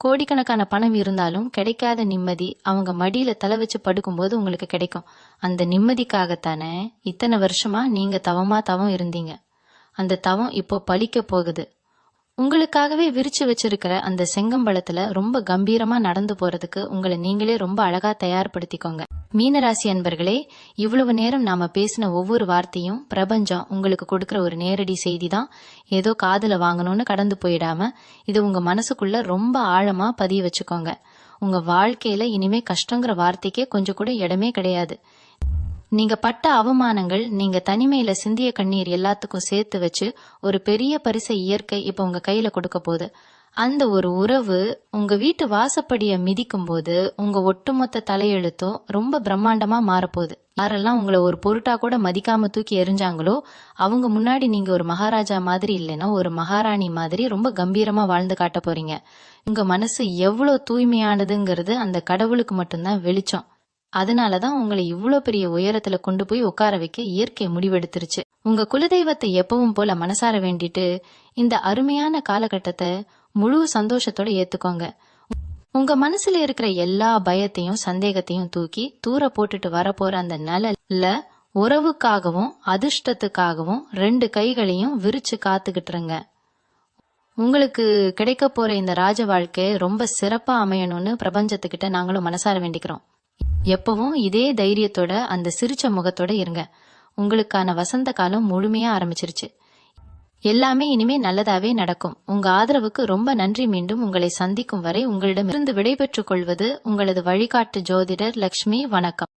கோடிக்கணக்கான பணம் இருந்தாலும் கிடைக்காத நிம்மதி அவங்க மடியில தலை வச்சு படுக்கும்போது உங்களுக்கு கிடைக்கும். அந்த நிம்மதிக்காகத்தானே இத்தனை வருஷமா நீங்க தவம் இருந்தீங்க. அந்த தவம் இப்போ பலிக்க போகுது. உங்களுக்காகவே விரிச்சு வச்சிருக்கிற அந்த செங்கம்பளத்துல ரொம்ப கம்பீரமா நடந்து போறதுக்கு உங்களை நீங்களே ரொம்ப அழகா தயார்படுத்திக்கோங்க. மீனராசி அன்பர்களே, இவ்வளவு நேரம் நாம பேசின ஒவ்வொரு வார்த்தையும் பிரபஞ்சம் உங்களுக்கு கொடுக்கிற ஒரு நேரடி செய்தி தான். ஏதோ காதுல வாங்கணும்னு கடந்து போயிடாம இது உங்க மனசுக்குள்ள ரொம்ப ஆழமா பதிய வச்சுக்கோங்க. உங்க வாழ்க்கையில இனிமே கஷ்டங்கிற வார்த்தைக்கே கொஞ்சம் கூட இடமே கிடையாது. நீங்க பட்ட அவமானங்கள், நீங்க தனிமையில சிந்திய கண்ணீர் எல்லாத்துக்கும் சேர்த்து வச்சு ஒரு பெரிய பரிசை இயற்கை இப்ப உங்க கையில கொடுக்க போகுது. அந்த ஒரு உறவு உங்க வீட்டு வாசப்படிய மிதிக்கும் போது உங்க ஒட்டுமொத்த தலையெழுத்தும் ரொம்ப பிரம்மாண்டமா மாறப்போகுது. யாரெல்லாம் உங்களை ஒரு பொருட்டா கூட மதிக்காம தூக்கி எறிஞ்சாங்களோ அவங்க முன்னாடி நீங்க ஒரு மகாராஜா மாதிரி இல்லைன்னா ஒரு மகாராணி மாதிரி ரொம்ப கம்பீரமா வாழ்ந்து காட்ட போறீங்க. உங்க மனசு எவ்வளவு தூய்மையானதுங்கிறது அந்த கடவுளுக்கு மட்டும்தான் வெளிச்சம். அதனாலதான் உங்களை இவ்வளவு பெரிய உயரத்துல கொண்டு போய் உட்கார வைக்க இயற்கை முடிவெடுத்துருச்சு. உங்க குலதெய்வத்தை எப்பவும் போல மனசார வேண்டிட்டு இந்த அருமையான காலகட்டத்தை முழு சந்தோஷத்தோட ஏத்துக்கோங்க. உங்க மனசுல இருக்கிற எல்லா பயத்தையும் சந்தேகத்தையும் தூக்கி தூர போட்டுட்டு வரப்போற அந்த நிழல்ல உறவுக்காகவும் அதிர்ஷ்டத்துக்காகவும் 2 கைகளையும் விரிச்சு காத்துக்கிட்டுருங்க. உங்களுக்கு கிடைக்க போற இந்த ராஜ வாழ்க்கை ரொம்ப சிறப்பா அமையணும்னு பிரபஞ்சத்துக்கிட்ட நாங்களும் மனசார வேண்டிக்கிறோம். எப்பவும் இதே தைரியத்தோட அந்த சிரிச்ச முகத்தோட இருங்க. உங்களுக்கான வசந்த காலம் முழுமையா ஆரம்பிச்சிருச்சு. எல்லாமே இனிமே நல்லதாவே நடக்கும். உங்க ஆதரவுக்கு ரொம்ப நன்றி. மீண்டும் உங்களை சந்திக்கும் வரை உங்களிடமிருந்து விடைபெற்றுக் கொள்வது உங்களது வழிகாட்டு ஜோதிடர் லக்ஷ்மி. வணக்கம்.